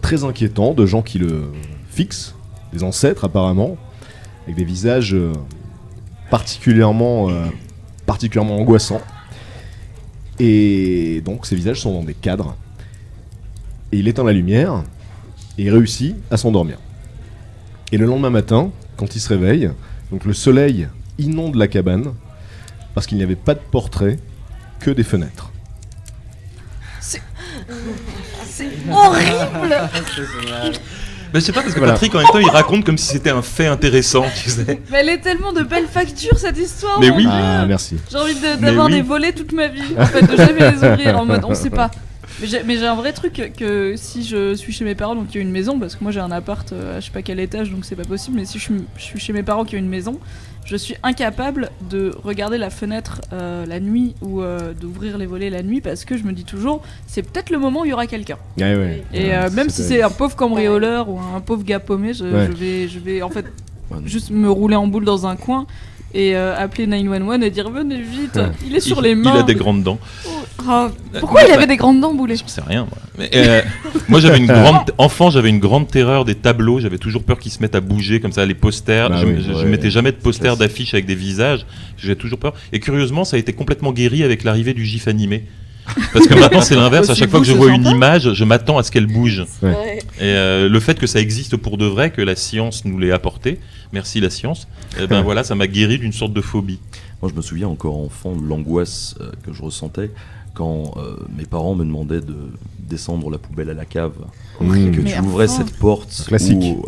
très inquiétants de gens qui le fixent, des ancêtres apparemment, avec des visages particulièrement angoissants. Et donc ces visages sont dans des cadres. Et il éteint la lumière et il réussit à s'endormir. Et le lendemain matin, quand il se réveille, donc le soleil inonde la cabane parce qu'il n'y avait pas de portrait, que des fenêtres. C'est horrible. Mais je sais pas, parce que Voilà. Patrick, en même temps, il raconte comme si c'était un fait intéressant, tu sais. Mais elle est tellement de belle facture cette histoire. Mais mon oui. Dieu. Ah, merci. J'ai envie d'avoir oui. des volets toute ma vie, en fait, de jamais les ouvrir en mode on sait pas. Mais j'ai un vrai truc que si je suis chez mes parents, donc il y a une maison, parce que moi j'ai un appart à je sais pas quel étage, donc c'est pas possible, mais si je suis chez mes parents qui ont une maison, je suis incapable de regarder la fenêtre la nuit ou d'ouvrir les volets la nuit, parce que je me dis toujours, c'est peut-être le moment où il y aura quelqu'un. Ouais, ouais. Et même si c'est un pauvre cambrioleur ou un pauvre gars paumé, je vais en fait juste me rouler en boule dans un coin et appeler 911 et dire venez vite, Ouais. il est sur les mains. Il a des grandes dents. Ah, pourquoi il avait des grandes dents, Boulet? J'en sais rien, moi. Mais, moi, j'avais une grande terreur des tableaux. J'avais toujours peur qu'ils se mettent à bouger comme ça, les posters. Bah je oui, je mettais jamais de posters d'affiches avec des visages. J'avais toujours peur. Et curieusement, ça a été complètement guéri avec l'arrivée du GIF animé. Parce que maintenant, c'est l'inverse. À chaque fois que je vois une image, je m'attends à ce qu'elle bouge. Ouais. Ouais. Et le fait que ça existe pour de vrai, que la science nous l'ait apporté, merci la science, ben voilà, ça m'a guéri d'une sorte de phobie. Moi, je me souviens encore enfant de l'angoisse que je ressentais quand mes parents me demandaient de descendre la poubelle à la cave. Et que Mais tu ouvrais enfin. cette porte Classique. où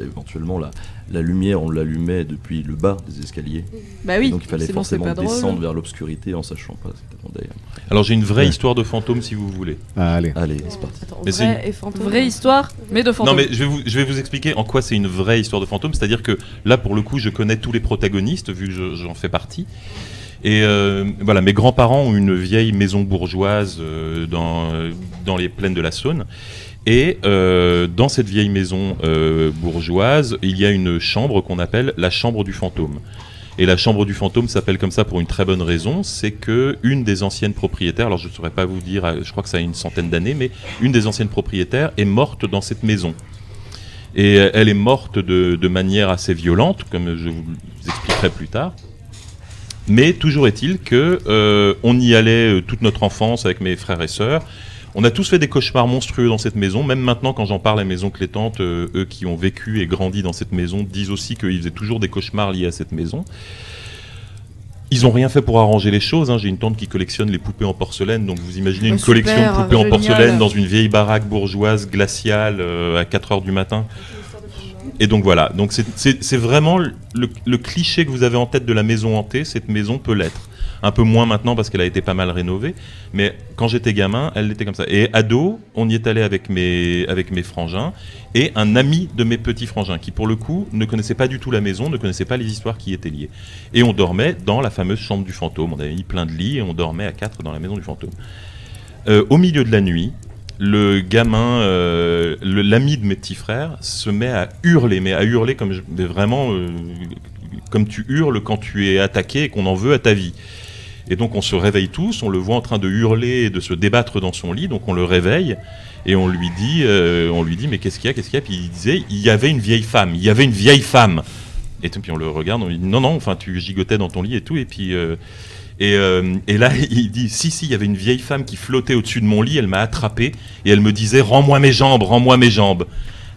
éventuellement la lumière, on l'allumait depuis le bas des escaliers. Bah oui, Et donc il fallait sinon c'est forcément pas drôle. descendre vers l'obscurité en sachant pas ce qu'attendait. Alors j'ai une vraie Ouais. histoire de fantôme si vous voulez. Ah, allez. Allez, c'est parti. Attends, Mais c'est vrai et fantôme. Vraie histoire, mais de fantôme. Non mais je vais vous expliquer en quoi c'est une vraie histoire de fantôme, c'est-à-dire que là pour le coup je connais tous les protagonistes vu que j'en fais partie. Et voilà, mes grands-parents ont une vieille maison bourgeoise dans les plaines de la Saône. Et dans cette vieille maison bourgeoise, il y a une chambre qu'on appelle la chambre du fantôme. Et la chambre du fantôme s'appelle comme ça pour une très bonne raison, c'est que une des anciennes propriétaires, alors je ne saurais pas vous dire, je crois que ça a une centaine d'années, mais une des anciennes propriétaires est morte dans cette maison. Et elle est morte de manière assez violente, comme je vous expliquerai plus tard. Mais toujours est-il que on y allait toute notre enfance avec mes frères et sœurs. On a tous fait des cauchemars monstrueux dans cette maison. Même maintenant, quand j'en parle à mes oncles et tantes, eux qui ont vécu et grandi dans cette maison, disent aussi qu'ils faisaient toujours des cauchemars liés à cette maison. Ils n'ont rien fait pour arranger les choses. Hein. J'ai une tante qui collectionne les poupées en porcelaine. Donc vous imaginez une collection de poupées en porcelaine dans une vieille baraque bourgeoise glaciale à 4 heures du matin. Et donc voilà, donc c'est vraiment le cliché que vous avez en tête de la maison hantée, cette maison peut l'être. Un peu moins maintenant parce qu'elle a été pas mal rénovée, mais quand j'étais gamin, elle était comme ça. Et ado, on y est allé avec mes frangins et un ami de mes petits frangins qui pour le coup ne connaissait pas du tout la maison, ne connaissait pas les histoires qui y étaient liées. Et on dormait dans la fameuse chambre du fantôme, on avait mis plein de lits et on dormait à 4 dans la maison du fantôme. Au milieu de la nuit, le gamin, l'ami de mes petits frères, se met à hurler, comme vraiment comme tu hurles quand tu es attaqué et qu'on en veut à ta vie. Et donc on se réveille tous, on le voit en train de hurler et de se débattre dans son lit, donc on le réveille et on lui dit mais qu'est-ce qu'il y a, Puis il disait il y avait une vieille femme. Et puis on le regarde, on lui dit non, enfin tu gigotais dans ton lit et tout, et puis et là il dit si il y avait une vieille femme qui flottait au-dessus de mon lit, elle m'a attrapé et elle me disait rends-moi mes jambes.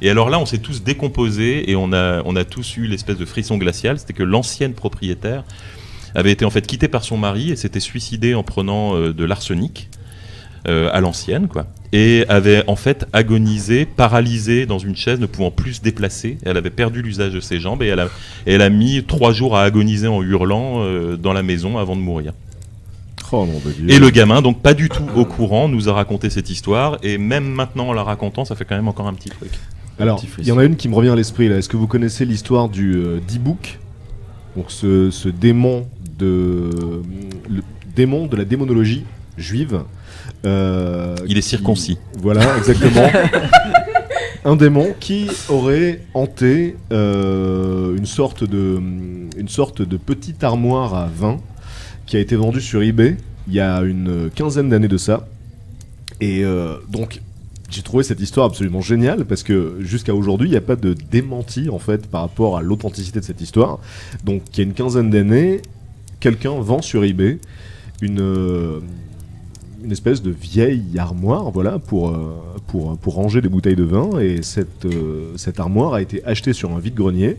Et alors là on s'est tous décomposés et on a tous eu l'espèce de frisson glacial, c'était que l'ancienne propriétaire avait été en fait quittée par son mari et s'était suicidée en prenant de l'arsenic à l'ancienne quoi, et avait en fait agonisé, paralysée dans une chaise, ne pouvant plus se déplacer. Elle avait perdu l'usage de ses jambes et elle a mis 3 jours à agoniser en hurlant dans la maison avant de mourir. Oh mon Dieu. Et le gamin, donc pas du tout au courant, nous a raconté cette histoire, et même maintenant en la racontant, ça fait quand même encore un petit truc. Alors, il y en a une qui me revient à l'esprit là. Est-ce que vous connaissez l'histoire du D-Book? Donc ce démon le démon de la démonologie juive. Il est circoncis. Voilà, exactement. Un démon qui aurait hanté une sorte de petite armoire à vin qui a été vendue sur eBay il y a une quinzaine d'années de ça. Et donc j'ai trouvé cette histoire absolument géniale parce que jusqu'à aujourd'hui il n'y a pas de démenti en fait par rapport à l'authenticité de cette histoire. Donc il y a une quinzaine d'années, quelqu'un vend sur eBay une espèce de vieille armoire, voilà, pour ranger des bouteilles de vin, et cette armoire a été achetée sur un vide-grenier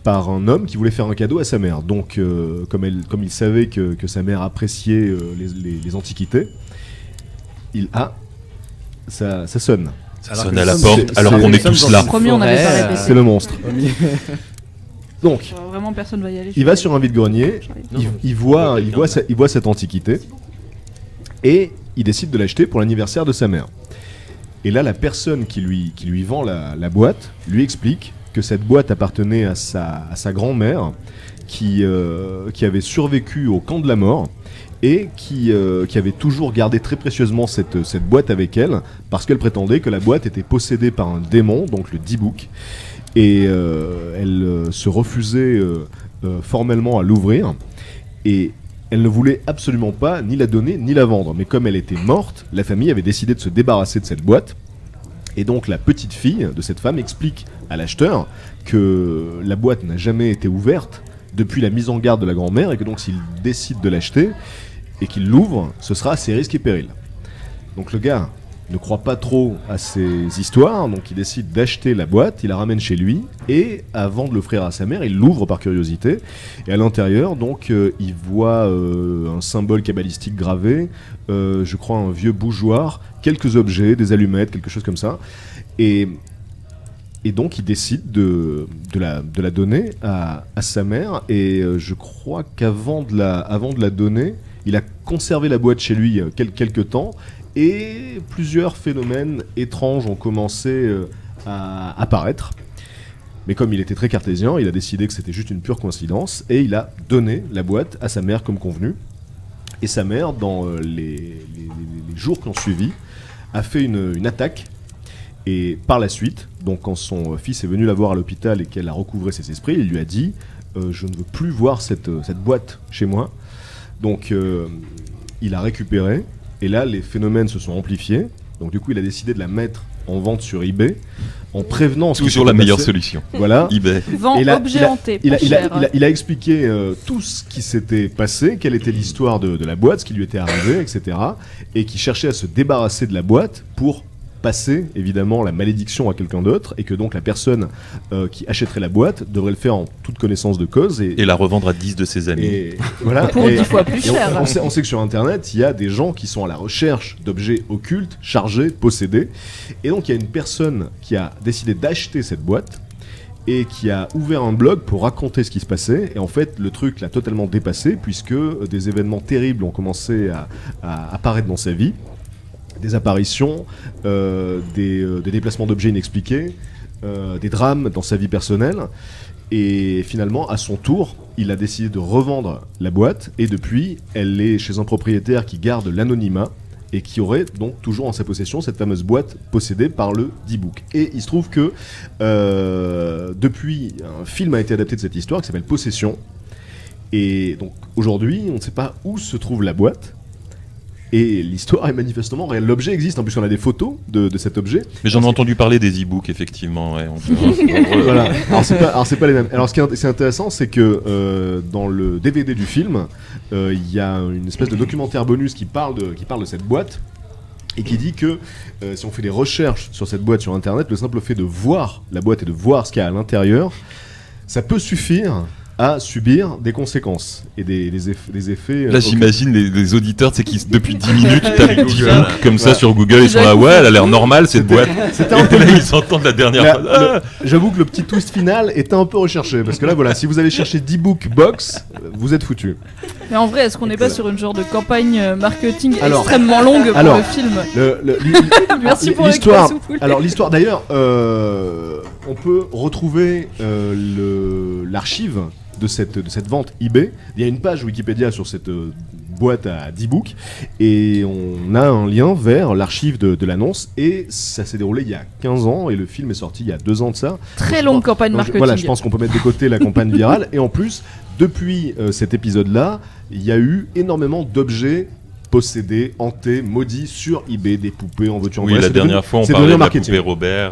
par un homme qui voulait faire un cadeau à sa mère. Donc, comme il savait que sa mère appréciait les antiquités, ça sonne. Ça sonne à la porte, alors qu'on est tous là. Premier, on n'avait pas répété. C'est le monstre. Donc, vraiment, personne va y aller. il va sur un vide-grenier, il voit cette antiquité, et il décide de l'acheter pour l'anniversaire de sa mère. Et là, la personne qui lui vend la boîte lui explique que cette boîte appartenait à sa grand-mère qui avait survécu au camp de la mort et qui avait toujours gardé très précieusement cette boîte avec elle parce qu'elle prétendait que la boîte était possédée par un démon, donc le D-Book, et elle se refusait formellement à l'ouvrir, et elle ne voulait absolument pas ni la donner ni la vendre. Mais comme elle était morte, la famille avait décidé de se débarrasser de cette boîte. Et donc la petite fille de cette femme explique à l'acheteur que la boîte n'a jamais été ouverte depuis la mise en garde de la grand-mère, et que donc s'il décide de l'acheter et qu'il l'ouvre, ce sera à ses risques et périls. Donc le gars ne croit pas trop à ces histoires, donc il décide d'acheter la boîte, il la ramène chez lui, et avant de l'offrir à sa mère, il l'ouvre par curiosité, et à l'intérieur, donc, il voit un symbole kabbalistique gravé, je crois un vieux bougeoir, quelques objets, des allumettes, quelque chose comme ça, et donc il décide de la donner à sa mère, et je crois qu'avant de la donner, il a conservé la boîte chez lui quelques temps, et plusieurs phénomènes étranges ont commencé à apparaître. Mais comme il était très cartésien, il a décidé que c'était juste une pure coïncidence, et il a donné la boîte à sa mère comme convenu. Et sa mère, dans les jours qui ont suivi, a fait une attaque. Et par la suite, donc quand son fils est venu la voir à l'hôpital et qu'elle a recouvré ses esprits, il lui a dit je ne veux plus voir cette boîte chez moi. Donc il a récupéré. Et là, les phénomènes se sont amplifiés. Donc du coup, il a décidé de la mettre en vente sur eBay, en prévenant... Toujours la meilleure solution. Voilà. eBay. Vend objet hanté, pas cher. Il a expliqué tout ce qui s'était passé, quelle était l'histoire de la boîte, ce qui lui était arrivé, etc. Et qui cherchait à se débarrasser de la boîte pour passer évidemment la malédiction à quelqu'un d'autre, et que donc la personne qui achèterait la boîte devrait le faire en toute connaissance de cause et la revendre à 10 de ses amis. Et voilà, pour 10 fois plus cher. On sait que sur internet il y a des gens qui sont à la recherche d'objets occultes, chargés, possédés, et donc il y a une personne qui a décidé d'acheter cette boîte et qui a ouvert un blog pour raconter ce qui se passait, et en fait le truc l'a totalement dépassé puisque des événements terribles ont commencé à apparaître dans sa vie. Des apparitions, des déplacements d'objets inexpliqués, des drames dans sa vie personnelle. Et finalement, à son tour, il a décidé de revendre la boîte. Et depuis, elle est chez un propriétaire qui garde l'anonymat et qui aurait donc toujours en sa possession cette fameuse boîte possédée par le D-Book. Et il se trouve que depuis, un film a été adapté de cette histoire qui s'appelle Possession. Et donc aujourd'hui, on ne sait pas où se trouve la boîte. Et l'histoire est manifestement réelle. L'objet existe, en plus on a des photos de cet objet. Mais j'en ai entendu parler des e-books, effectivement. Ouais, voilà. Alors c'est pas les mêmes. Alors ce qui est intéressant, c'est que dans le DVD du film, il y a une espèce de documentaire bonus qui parle de cette boîte, et qui dit que si on fait des recherches sur cette boîte sur internet, le simple fait de voir la boîte et de voir ce qu'il y a à l'intérieur, ça peut suffire à subir des conséquences et des effets. Là, j'imagine les auditeurs, c'est qui depuis 10 minutes tapent Google comme ça sur Google, ils sont là, ouais, elle a l'air normale cette boîte. C'était un Et peu là, ils entendent la dernière fois. J'avoue que le petit twist final était un peu recherché parce que là, voilà, si vous allez chercher D-Book Box, vous êtes foutu. Mais en vrai, est-ce qu'on n'est pas sur une genre de campagne marketing Alors- extrêmement longue pour le film? Merci pour l'histoire. les souffles. Alors l'histoire, d'ailleurs, on peut retrouver l'archive de cette vente eBay. Il y a une page Wikipédia sur cette boîte à D-Book et on a un lien vers l'archive de l'annonce et ça s'est déroulé il y a 15 ans et le film est sorti il y a 2 ans de ça. Très longue campagne marketing. Voilà, je pense qu'on peut mettre de côté la campagne virale et en plus, depuis cet épisode-là, il y a eu énormément d'objets possédés, hantés, maudits sur eBay, des poupées en veux-tu en Oui, voilà, la c'est dernière devenu- fois, on c'est parlait devenu de la marketing. poupée Robert.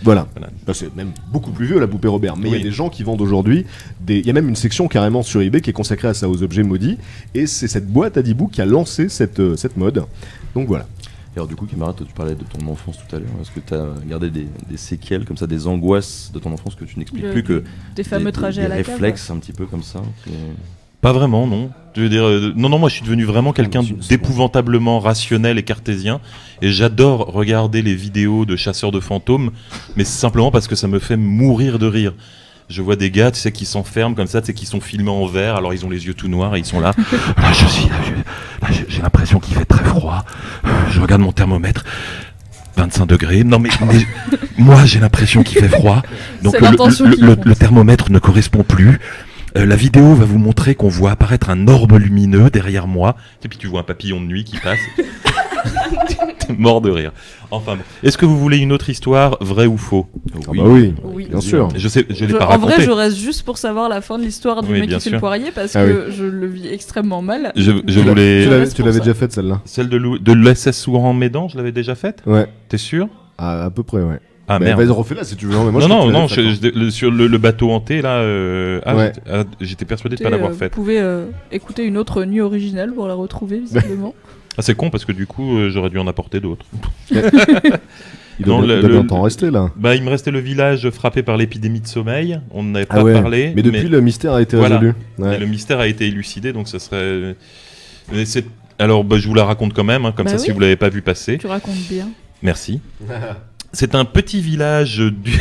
Voilà. Voilà. Bah, c'est même beaucoup plus vieux la poupée Robert, mais il y Oui. a des gens qui vendent aujourd'hui il y a même une section carrément sur eBay qui est consacrée à ça, aux objets maudits, et c'est cette boîte à D-Book qui a lancé cette mode. Donc voilà. Et alors du coup, camarade, toi, tu parlais de ton enfance tout à l'heure. Est-ce que tu as gardé des séquelles comme ça, des angoisses de ton enfance que tu n'expliques plus que Des fameux trajets à la cave. réflexes un petit peu comme ça Pas vraiment, non. Je veux dire, non, moi je suis devenu vraiment quelqu'un c'est une seconde. d'épouvantablement rationnel et cartésien. Et j'adore regarder les vidéos de chasseurs de fantômes, mais c'est simplement parce que ça me fait mourir de rire. Je vois des gars, tu sais, qui s'enferment comme ça, tu sais, qui sont filmés en vert, alors ils ont les yeux tout noirs et ils sont là. Là, j'ai l'impression qu'il fait très froid. Je regarde mon thermomètre. 25 degrés. Non mais moi j'ai l'impression qu'il fait froid. Donc C'est l'intention qui compte. le thermomètre ne correspond plus. La vidéo va vous montrer qu'on voit apparaître un orbe lumineux derrière moi. Et puis tu vois un papillon de nuit qui passe. T'es mort de rire. Enfin bon. Est-ce que vous voulez une autre histoire, vrai ou faux? Ah bah oui, Oui. bien sûr. Je sais, je l'ai pas En raconté. vrai, je reste juste pour savoir la fin de l'histoire du Oui, mec bien qui fait sûr. le poirier parce Ah que je le vis extrêmement mal. Je Tu voulais l'avais reste pour ça. déjà faite celle-là? celle de l'SS Ouran-Médan, je l'avais déjà faite. Ouais, T'es sûr? à peu près, ouais. Ah Bah, merde. vas-y, refais-la si tu veux. Mais moi, je non, trouve que non, tu l'avais faite, hein. sur le bateau hanté là. Ouais. J'étais persuadé de pas Écoutez, l'avoir vous faite. pouvez écouter une autre nuit originale pour la retrouver visiblement. Ah, c'est con parce que du coup j'aurais dû en apporter d'autres. Il doit Non, bien- il doit bien t'en rester là. Bah, il me restait le village frappé par l'épidémie de sommeil. On n'en avait pas Ah ouais. parlé. Mais depuis, le mystère a été Voilà. résolu. Et Ouais. le mystère a été élucidé, donc ça serait. Mais alors, bah, je vous la raconte quand même, hein, comme Bah ça, oui. si vous l'avez pas vu passer. Tu racontes bien. Merci. C'est un petit village du.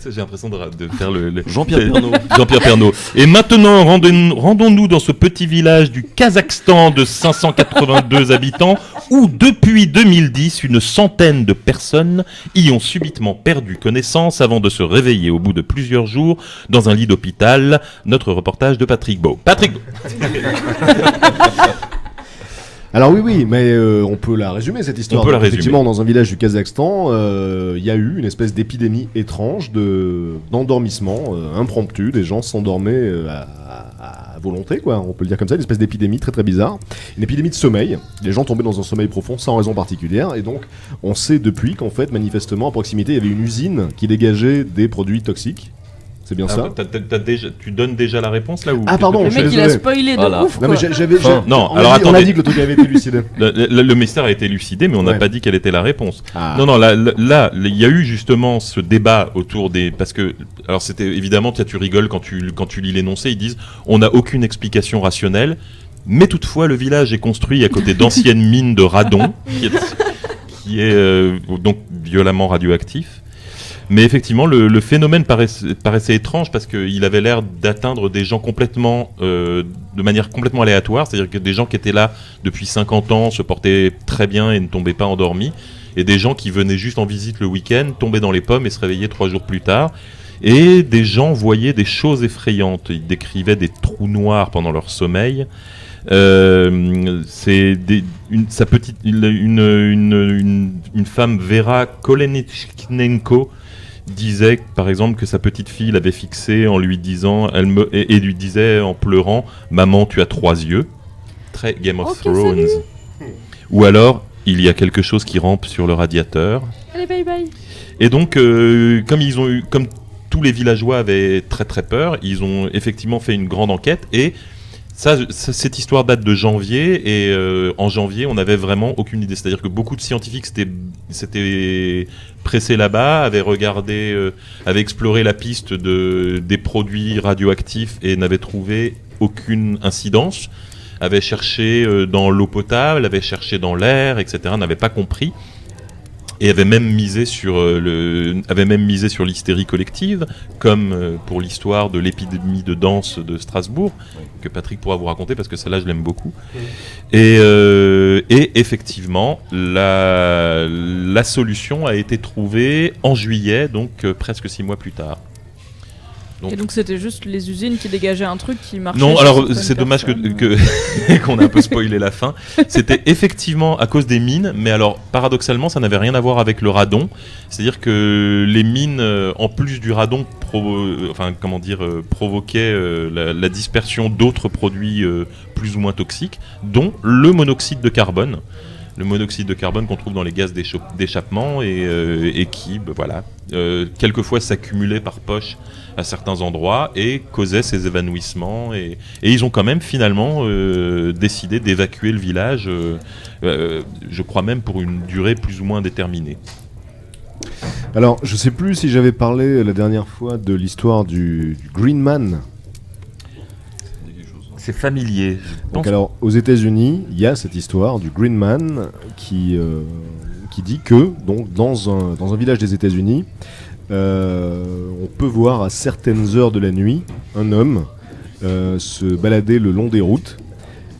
J'ai l'impression de faire le. Jean-Pierre Pernaut. Jean-Pierre Pernaut. Et maintenant, rendons-nous dans ce petit village du Kazakhstan de 582 habitants, où depuis 2010, une centaine de personnes y ont subitement perdu connaissance avant de se réveiller au bout de plusieurs jours dans un lit d'hôpital. Notre reportage de Patrick Beau. Patrick Beau. Alors oui, mais on peut la résumer cette histoire. On peut la Donc, résumer. effectivement, dans un village du Kazakhstan, il y a eu une espèce d'épidémie étrange d'endormissement impromptu. Des gens s'endormaient à volonté, quoi. On peut le dire comme ça, une espèce d'épidémie très très bizarre. Une épidémie de sommeil. Les gens tombaient dans un sommeil profond sans raison particulière. Et donc, on sait depuis qu'en fait, manifestement, à proximité, il y avait une usine qui dégageait des produits toxiques. C'est bien ça. Tu donnes déjà la réponse là ou Ah, pardon, Le je suis mec, il a désolé. spoilé de Voilà. ouf, Non, quoi. mais j'avais. Enfin, non, on alors a dit, on a attendez. dit que le truc avait été élucidé. Le mystère a été élucidé, mais on n'a Ouais. pas dit quelle était la réponse. Ah. Non, là, il y a eu justement ce débat autour des... Parce que, alors c'était évidemment, tu rigoles quand tu lis l'énoncé, ils disent « on n'a aucune explication rationnelle », mais toutefois, le village est construit à côté d'anciennes mines de radon, qui est donc violemment radioactif. Mais effectivement, le phénomène paraissait étrange parce qu'il avait l'air d'atteindre des gens complètement, de manière complètement aléatoire, c'est-à-dire que des gens qui étaient là depuis 50 ans se portaient très bien et ne tombaient pas endormis, et des gens qui venaient juste en visite le week-end, tombaient dans les pommes et se réveillaient 3 jours plus tard, et des gens voyaient des choses effrayantes, ils décrivaient des trous noirs pendant leur sommeil. C'est une femme, Vera Kolenitchnenko, disait par exemple que sa petite fille l'avait fixée en lui disant et lui disait en pleurant « Maman, tu as 3 yeux ». Très Game of Ok, Thrones. salut. Ou alors « Il y a quelque chose qui rampe sur le radiateur ». Allez, bye bye. Et donc, comme tous les villageois avaient très très peur, ils ont effectivement fait une grande enquête et Cette histoire date de janvier et en janvier, on n'avait vraiment aucune idée. C'est-à-dire que beaucoup de scientifiques s'étaient pressés là-bas, avaient exploré la piste des produits radioactifs et n'avaient trouvé aucune incidence. Avaient cherché dans l'eau potable, avaient cherché dans l'air, etc. N'avaient pas compris. Et avait même misé sur l'hystérie collective, comme pour l'histoire de l'épidémie de danse de Strasbourg, que Patrick pourra vous raconter parce que celle-là je l'aime beaucoup. Et effectivement, la solution a été trouvée en juillet, donc presque 6 mois plus tard. Et donc c'était juste les usines qui dégageaient un truc qui marchait. Non, alors c'est dommage qu'on a un peu spoilé la fin. C'était effectivement à cause des mines, mais alors paradoxalement ça n'avait rien à voir avec le radon. C'est-à-dire que les mines, en plus du radon, provoquaient la dispersion d'autres produits plus ou moins toxiques, dont le monoxyde de carbone. Le monoxyde de carbone qu'on trouve dans les gaz d'échappement et qui, quelquefois s'accumulait par poche à certains endroits et causait ces évanouissements. Et ils ont quand même finalement décidé d'évacuer le village, je crois même pour une durée plus ou moins déterminée. Alors, je sais plus si j'avais parlé la dernière fois de l'histoire du Green Man. C'est familier. Donc alors, aux États-Unis, il y a cette histoire du Green Man qui dit que donc dans un village des États-Unis, on peut voir à certaines heures de la nuit un homme se balader le long des routes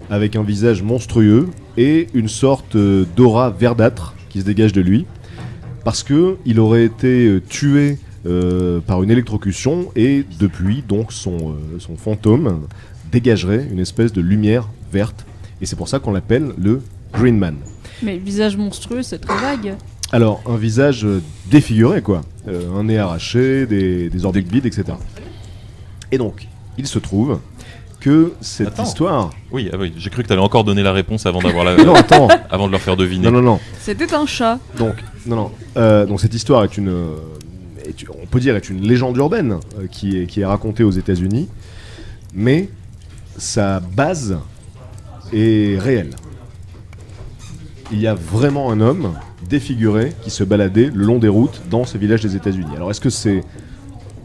avec un visage monstrueux et une sorte d'aura verdâtre qui se dégage de lui parce que il aurait été tué par une électrocution et depuis donc son fantôme dégagerait une espèce de lumière verte. Et c'est pour ça qu'on l'appelle le Green Man. Mais visage monstrueux, c'est très vague. Alors, un visage défiguré, quoi. Un nez arraché, des orbites vides, etc. Et donc, il se trouve que cette histoire... Oui, j'ai cru que tu allais encore donner la réponse avant d'avoir Non, attends. Avant de leur faire deviner. Non. C'était un chat. Donc, donc cette histoire est on peut dire, est une légende urbaine qui est racontée aux États-Unis, mais sa base est réelle. Il y a vraiment un homme défiguré qui se baladait le long des routes dans ce village des États-Unis. Alors est-ce que c'est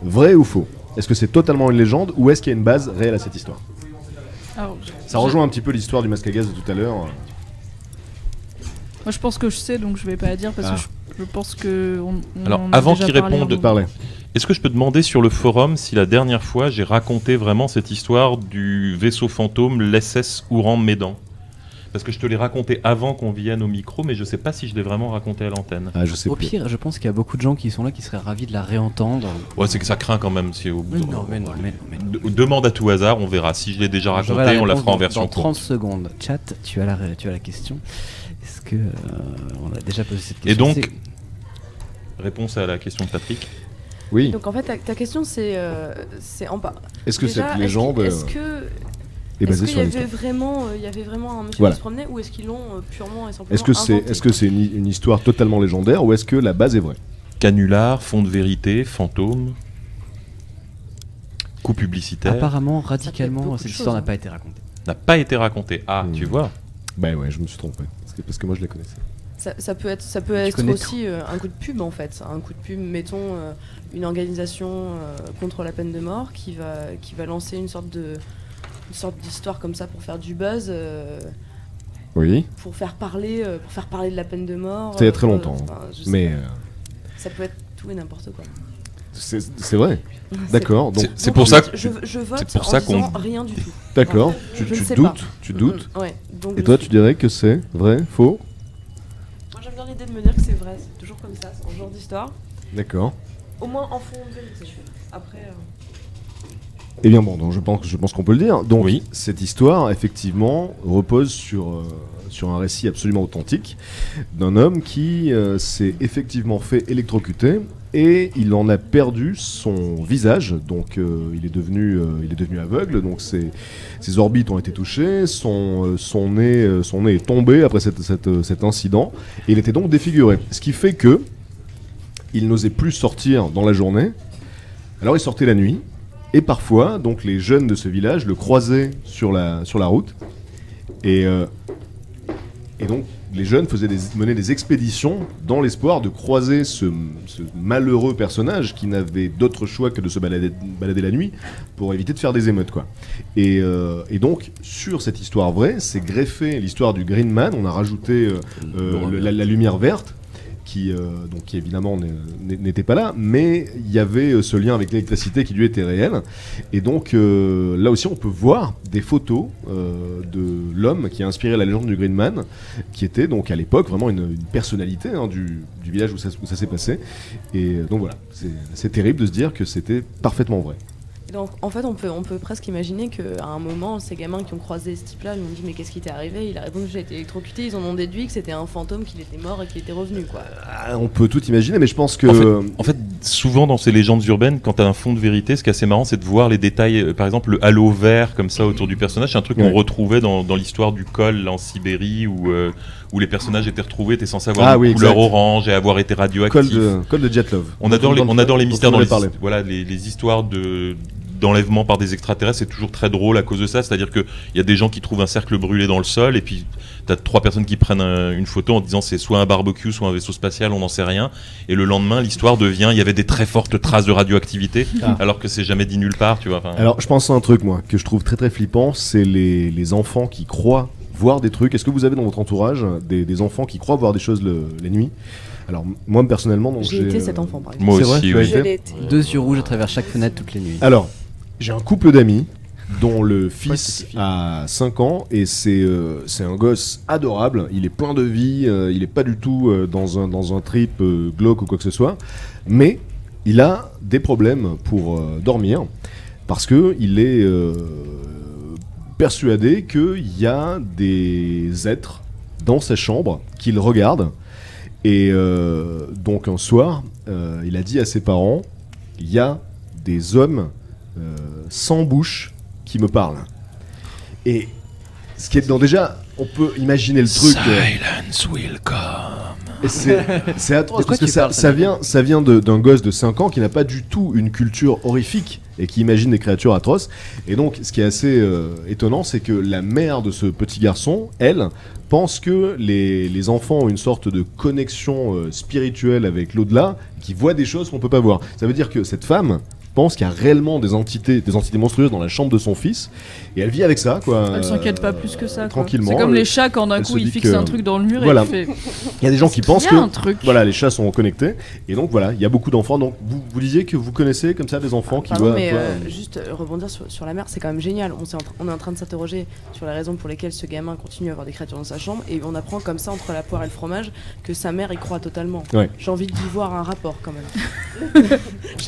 vrai ou faux ? Est-ce que c'est totalement une légende ou est-ce qu'il y a une base réelle à cette histoire ? Ça rejoint un petit peu l'histoire du masque à gaz de tout à l'heure. Moi je pense que je sais, donc je vais pas la dire parce que je pense que Alors avant qu'il réponde, est-ce que je peux demander sur le forum si la dernière fois j'ai raconté vraiment cette histoire du vaisseau fantôme, l'SS Ouran-Médan ? Parce que je te l'ai raconté avant qu'on vienne au micro, mais je sais pas si je l'ai vraiment raconté à l'antenne. Au pire, je pense qu'il y a beaucoup de gens qui sont là qui seraient ravis de la réentendre. Ouais, c'est que ça craint quand même. Si au bout mais demande à tout hasard, on verra. Si je l'ai déjà raconté, on la fera en version dans 30 courte. secondes. Chat, tu as la question. Est-ce que on a déjà posé cette question ? Et donc, réponse à la question de Patrick. Oui. Donc en fait, ta question c'est en bas. Est-ce que cette légende est-ce qu'il y avait vraiment un monsieur qui se promenait ou est-ce qu'ils l'ont purement et simplement inventé ? Est-ce que c'est une histoire totalement légendaire ou est-ce que la base est vraie ? Canular, fond de vérité, fantôme, coup publicitaire. Apparemment, radicalement, cette histoire n'a pas été racontée. N'a pas été racontée. Ah, tu vois. Bah ouais, je me suis trompé. Parce que moi je la connaissais. Ça peut être aussi un coup de pub en fait. Un coup de pub, mettons une organisation contre la peine de mort qui va lancer une sorte d'histoire comme ça pour faire du buzz. Oui. Pour faire parler de la peine de mort. C'était il y a très longtemps. Mais ça peut être tout et n'importe quoi. C'est vrai. D'accord. Donc c'est pour ça que je vote c'est pour ça en disant rien du tout. D'accord. Tu doutes. Ouais. Donc et toi, tu dirais que c'est vrai, faux ? Moi, j'aime bien l'idée de me dire que c'est vrai. C'est toujours comme ça, c'est un genre d'histoire. D'accord. Au moins en fond de vérité. Après. Eh bien bon, donc je pense qu'on peut le dire. Donc oui. Cette histoire, effectivement, repose sur un récit absolument authentique d'un homme qui s'est effectivement fait électrocuter et il en a perdu son visage. Donc il est devenu aveugle. Donc ses orbites ont été touchées, son nez est tombé après cet incident et il était donc défiguré. Ce qui fait que il n'osait plus sortir dans la journée. Alors il sortait la nuit. Et parfois, donc les jeunes de ce village le croisaient sur la route. Et donc, les jeunes menaient des expéditions dans l'espoir de croiser ce malheureux personnage qui n'avait d'autre choix que de se balader la nuit pour éviter de faire des émeutes, quoi. Et donc, sur cette histoire vraie, c'est greffé l'histoire du Green Man. On a rajouté la lumière verte. Qui évidemment n'était pas là, mais il y avait ce lien avec l'électricité qui lui était réel. Et donc là aussi on peut voir des photos de l'homme qui a inspiré la légende du Green Man, qui était donc à l'époque vraiment une personnalité du village où ça s'est passé. Et donc voilà, c'est terrible de se dire que c'était parfaitement vrai. Donc, en fait, on peut presque imaginer qu'à un moment, ces gamins qui ont croisé ce type-là lui ont dit mais qu'est-ce qui t'est arrivé? Il a répondu j'ai été électrocuté. Ils en ont déduit que c'était un fantôme, qu'il était mort et qu'il était revenu, quoi. On peut tout imaginer, mais je pense que en fait, souvent dans ces légendes urbaines, quand t'as un fond de vérité, ce qui est assez marrant, c'est de voir les détails. Par exemple, le halo vert comme ça autour du personnage, c'est un truc qu'on retrouvait dans l'histoire du col là, en Sibérie où les personnages étaient retrouvés, étaient censés avoir une couleur orange et avoir été radioactifs. Col de Djatlov. On adore les mystères les histoires d'enlèvement par des extraterrestres, c'est toujours très drôle à cause de ça. C'est-à-dire qu'il y a des gens qui trouvent un cercle brûlé dans le sol et puis t'as 3 personnes qui prennent une photo en disant c'est soit un barbecue, soit un vaisseau spatial, on n'en sait rien. Et le lendemain, l'histoire devient il y avait des très fortes traces de radioactivité alors que c'est jamais dit nulle part, tu vois. Alors je pense à un truc moi que je trouve très très flippant, c'est les enfants qui croient voir des trucs. Est-ce que vous avez dans votre entourage des enfants qui croient voir des choses la nuit? Alors moi personnellement, donc, j'ai été cet enfant par exemple. Moi c'est aussi, vrai, oui. Je l'ai été. 2 yeux rouges à travers chaque fenêtre toutes les nuits. Alors, j'ai un couple d'amis dont le fils a 5 ans et c'est un gosse adorable. Il est plein de vie, il est pas du tout dans un trip glauque ou quoi que ce soit, mais il a des problèmes pour dormir parce que il est persuadé qu'il y a des êtres dans sa chambre qui le regardent. Et donc un soir, il a dit à ses parents, il y a des hommes sans bouche qui me parlent. Et ce qui est dedans, déjà, on peut imaginer le truc. Silence will come. Et c'est atroce parce que tu parles, ça vient d'un gosse de 5 ans qui n'a pas du tout une culture horrifique et qui imagine des créatures atroces. Et donc, ce qui est assez étonnant, c'est que la mère de ce petit garçon, elle, pense que les enfants ont une sorte de connexion spirituelle avec l'au-delà, qui voient des choses qu'on peut pas voir. Ça veut dire que cette femme pense qu'il y a réellement des entités monstrueuses dans la chambre de son fils et elle vit avec ça, quoi. Elle s'inquiète pas plus que ça, quoi. Tranquillement. C'est comme les chats quand d'un elle coup se ils dit fixent que- un truc dans le mur Voilà. et il fait Il y a des gens qui pensent il y a un que truc. voilà, les chats sont connectés et donc voilà, il y a beaucoup d'enfants. Donc vous disiez que vous connaissez comme ça des enfants qui Pardon, voient. mais voient- juste rebondir sur la mère, c'est quand même génial. On est en train de s'interroger sur les raisons pour lesquelles ce gamin continue à avoir des créatures dans sa chambre et on apprend comme ça entre la poire et le fromage que sa mère y croit totalement. Ouais. J'ai envie d'y voir un rapport quand même.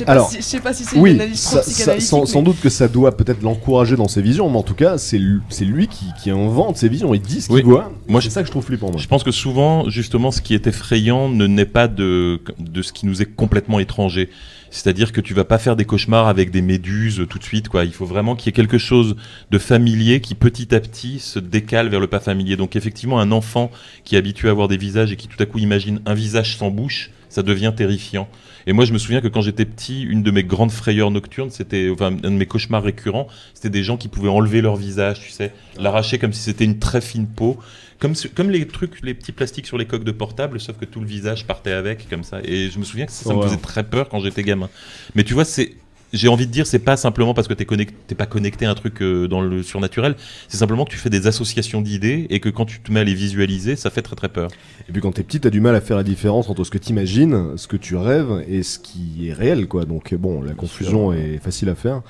Alors, Je sais pas si c'est Oui, une analyse trop psychanalytique. sans doute que ça doit peut-être l'encourager dans ses visions, mais en tout cas, c'est lui qui invente ses visions. Il dit ce qu'il Oui. voit. Moi, C'est ça que je trouve flippant. Moi. Je pense que souvent, justement, ce qui est effrayant ne naît pas de ce qui nous est complètement étranger. C'est-à-dire que tu vas pas faire des cauchemars avec des méduses tout de suite, quoi. Il faut vraiment qu'il y ait quelque chose de familier qui petit à petit se décale vers le pas familier. Donc effectivement, un enfant qui est habitué à voir des visages et qui tout à coup imagine un visage sans bouche, ça devient terrifiant. Et moi, je me souviens que quand j'étais petit, une de mes grandes frayeurs nocturnes, un de mes cauchemars récurrents, c'était des gens qui pouvaient enlever leur visage, tu sais, l'arracher comme si c'était une très fine peau. Comme les petits plastiques sur les coques de portable, sauf que tout le visage partait avec, comme ça. Et je me souviens que ça me faisait très peur quand j'étais gamin. Mais tu vois, j'ai envie de dire, c'est pas simplement parce que t'es pas connecté à un truc dans le surnaturel, c'est simplement que tu fais des associations d'idées et que quand tu te mets à les visualiser, ça fait très très peur. Et puis quand t'es petit, t'as du mal à faire la différence entre ce que t'imagines, ce que tu rêves et ce qui est réel, quoi. Donc bon, la confusion est facile à faire.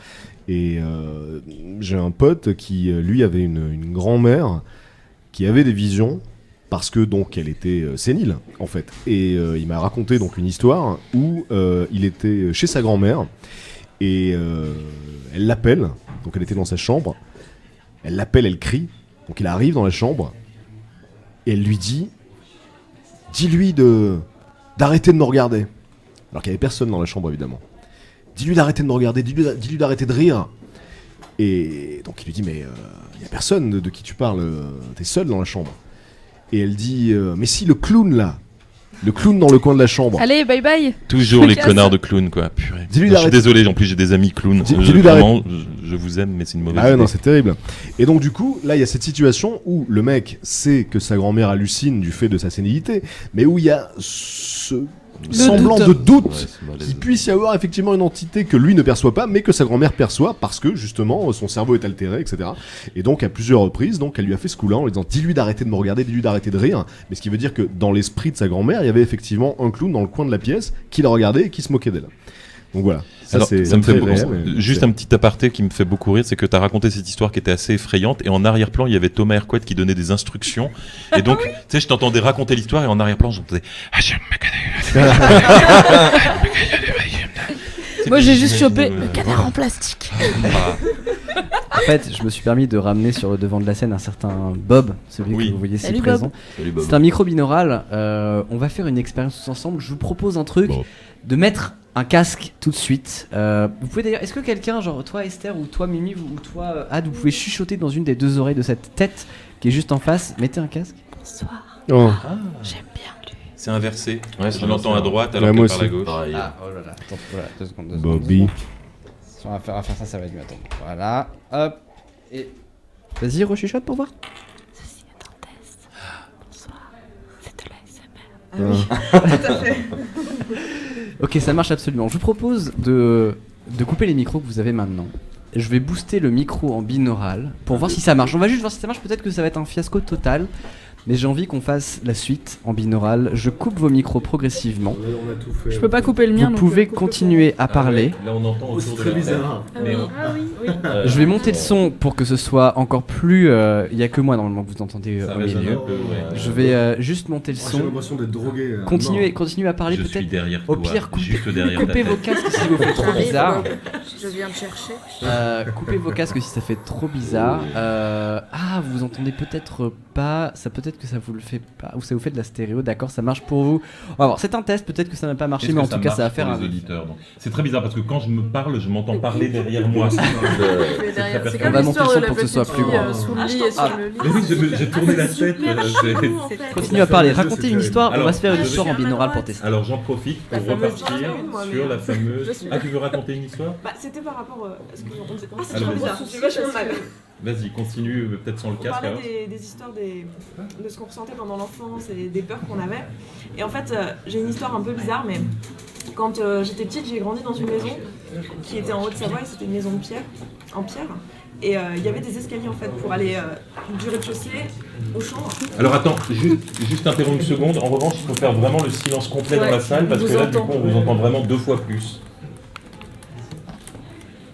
Et j'ai un pote qui, lui, avait une grand-mère qui avait des visions parce que donc elle était sénile en fait. Et il m'a raconté donc une histoire où il était chez sa grand-mère et elle l'appelle. Donc elle était dans sa chambre. Elle l'appelle, elle crie. Donc il arrive dans la chambre et elle lui dit dis-lui d'arrêter de me regarder. Alors qu'il n'y avait personne dans la chambre évidemment. Dis-lui d'arrêter de me regarder, dis-lui d'arrêter de rire. Et donc il lui dit mais il n'y a personne de qui tu parles, t'es seul dans la chambre. Et elle dit mais si, le clown là, Le clown dans le coin de la chambre. Allez, bye bye. Toujours Je les casse. connards de clowns, quoi. Purée. Dis-lui Non, je suis d'arrêter. désolé, en plus j'ai des amis clowns. Dis-lui Vraiment, je vous aime, mais c'est une mauvaise Ah ouais, idée. non, c'est terrible. Et donc, du coup, là, il y a cette situation où le mec sait que sa grand-mère hallucine du fait de sa sénilité, mais où il y a ce semblant de doute Ouais, c'est malaisant. qu'il puisse y avoir effectivement une entité que lui ne perçoit pas, mais que sa grand-mère perçoit parce que, justement, son cerveau est altéré, etc. Et donc, à plusieurs reprises, donc, elle lui a fait ce coup-là en lui disant « Dis-lui d'arrêter de me regarder, dis-lui d'arrêter de rire ». Mais ce qui veut dire que dans l'esprit de sa grand-mère, il y avait effectivement un clown dans le coin de la pièce qui la regardait et qui se moquait d'elle. Donc voilà. Ça, Alors, c'est ça me fait très beaucoup- réel, mais juste c'est- un petit aparté qui me fait beaucoup rire, c'est que tu as raconté cette histoire qui était assez effrayante et en arrière-plan il y avait Thomas Hercouet qui donnait des instructions et donc tu sais je t'entendais raconter l'histoire et en arrière-plan j'entendais Moi, j'ai juste chopé le canard en plastique. En fait, je me suis permis de ramener sur le devant de la scène un certain Bob, celui Oui. que vous voyez si Salut, présent. Salut Bob. C'est un micro binaural. On va faire une expérience tous ensemble. Je vous propose un truc Bon. de mettre un casque tout de suite. Vous pouvez d'ailleurs. Est-ce que quelqu'un, genre toi Esther ou toi Mimi ou toi Ad, vous pouvez chuchoter dans une des deux oreilles de cette tête qui est juste en face. Mettez un casque. Bonsoir, Oh. j'aime bien lui. c'est inversé. Ouais, Je c'est l'entends à inversé. droite Ouais, alors moi que par la aussi. gauche. Pareil. Oh là là. Attends, voilà, 2 secondes. Bobby. On va faire ça va être mieux. Attends. Voilà. Hop. Et. Vas-y, rechuchote pour voir. Ceci est un test. Bonsoir, c'est de l'ASMR. Ok, ça marche absolument. Je vous propose de couper les micros que vous avez maintenant. Je vais booster le micro en binaural pour voir si ça marche. On va juste voir si ça marche. Peut-être que ça va être un fiasco total. Mais j'ai envie qu'on fasse la suite en binaural. Je coupe vos micros progressivement. On a tout fait. Je peux pas couper le mien. Vous donc, pouvez coupe-le continuer à parler. Là on entend autour de très la bizarre. tête. Mais on- Je vais monter le son pour que ce soit encore plus. Il y a que moi normalement que vous entendez ça au résonne milieu. un peu, ouais. Je vais juste monter le J'ai son. l'impression d'être drogué. Continuez à parler Je suis peut-être. derrière Au toi, pire, juste derrière ta coupez vos tête. casques si vous fait trop bizarre. Je viens de chercher. Coupez vos casques si ça fait trop bizarre. Vous entendez peut-être pas. Ça peut-être que ça vous le fait pas. Ou ça vous fait de la stéréo. D'accord, ça marche pour vous. On va voir. C'est un test. Peut-être que ça n'a pas marché, Est-ce mais que en tout cas, ça va marche faire pour un. les auditeurs. Donc, c'est très bizarre parce que quand je me parle, je m'entends parler derrière moi. Mais très derrière, c'est perturbant. comme On va monter le l'histoire son de la pour que ce soit petite plus fille, grand. sous le lit et sur le lit. Mais oui, j'ai tourné la tête. Continuez à parler. Racontez une histoire. On Alors, va se faire une je histoire en suis à binaural ma pour droite. tester. Alors j'en profite pour La fameuse repartir histoire, moi, mais- sur la fameuse. Je suis- Ah, tu veux raconter une histoire? Bah, c'était par rapport à ce que on disait. Ah, c'est Alors, trop bizarre. J'ai vachement mal. Vas-y, continue, peut-être sans le On casque alors. parlait des histoires de ce qu'on ressentait pendant l'enfance et des peurs qu'on avait. Et en fait, j'ai une histoire un peu bizarre, mais quand j'étais petite, j'ai grandi dans une maison qui était en Haute-Savoie et c'était une maison de pierre, en pierre. Et il y avait des escaliers en fait pour aller du rez-de-chaussée aux chambres. Alors attends, juste interromps une seconde. En revanche, il faut faire vraiment le silence complet dans Ouais, la salle parce on que vous là, du entend. coup, on vous entend vraiment 2 fois plus.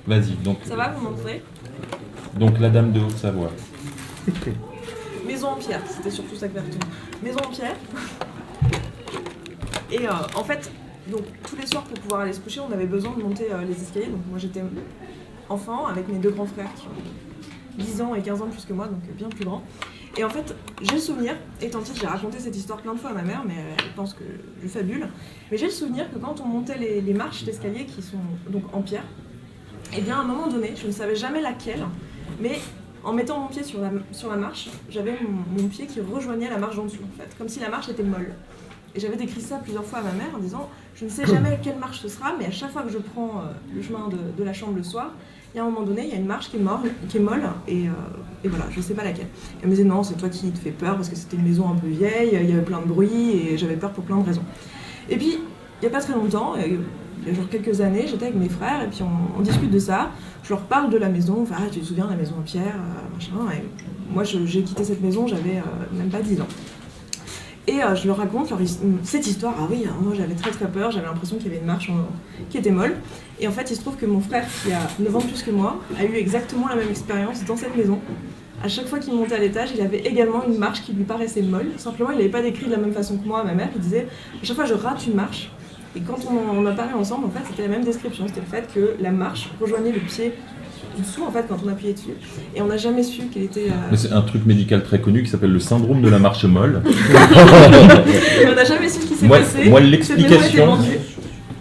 Vas-y, Ça va, vous m'entendez? donc la dame de Haute-Savoie. Maison en pierre, c'était surtout ça que j'avais retenu. Maison en pierre. Et en fait, donc tous les soirs pour pouvoir aller se coucher, on avait besoin de monter les escaliers. Donc moi j'étais enfant avec mes 2 grands frères qui ont 10 ans et 15 ans de plus que moi, donc bien plus grands. Et en fait, j'ai le souvenir, étant petite, j'ai raconté cette histoire plein de fois à ma mère, mais elle pense que je fabule. Mais j'ai le souvenir que quand on montait les marches d'escalier qui sont donc en pierre, et bien à un moment donné, je ne savais jamais laquelle, mais en mettant mon pied sur la marche, j'avais mon pied qui rejoignait la marche d'en dessous en fait, comme si la marche était molle. Et j'avais décrit ça plusieurs fois à ma mère en disant je ne sais jamais quelle marche ce sera, mais à chaque fois que je prends le chemin de la chambre le soir, il y a un moment donné, il y a une marche qui est molle et voilà, je ne sais pas laquelle. Et elle me disait non, c'est toi qui te fais peur parce que c'était une maison un peu vieille, il y avait plein de bruit et j'avais peur pour plein de raisons. Et puis, il n'y a pas très longtemps, il y a genre quelques années, j'étais avec mes frères et puis on discute de ça. Je leur parle de la maison, enfin, tu te souviens de la maison en pierre, machin. Et moi, j'ai quitté cette maison, j'avais même pas 10 ans. Et je leur raconte cette histoire. Ah oui, moi j'avais très très peur, j'avais l'impression qu'il y avait une marche qui était molle. Et en fait, il se trouve que mon frère, qui a 9 ans de plus que moi, a eu exactement la même expérience dans cette maison. À chaque fois qu'il montait à l'étage, il avait également une marche qui lui paraissait molle. Simplement, il n'avait pas décrit de la même façon que moi à ma mère. Il disait, à chaque fois je rate une marche. Et quand on a parlé ensemble, en fait, c'était la même description. C'était le fait que la marche rejoignait le pied dessous, en fait, quand on appuyait dessus. Et on n'a jamais su qu'elle était... Mais c'est un truc médical très connu qui s'appelle le syndrome de la marche molle. Et on n'a jamais su ce qui s'est passé. Moi, Cette maison a été vendue.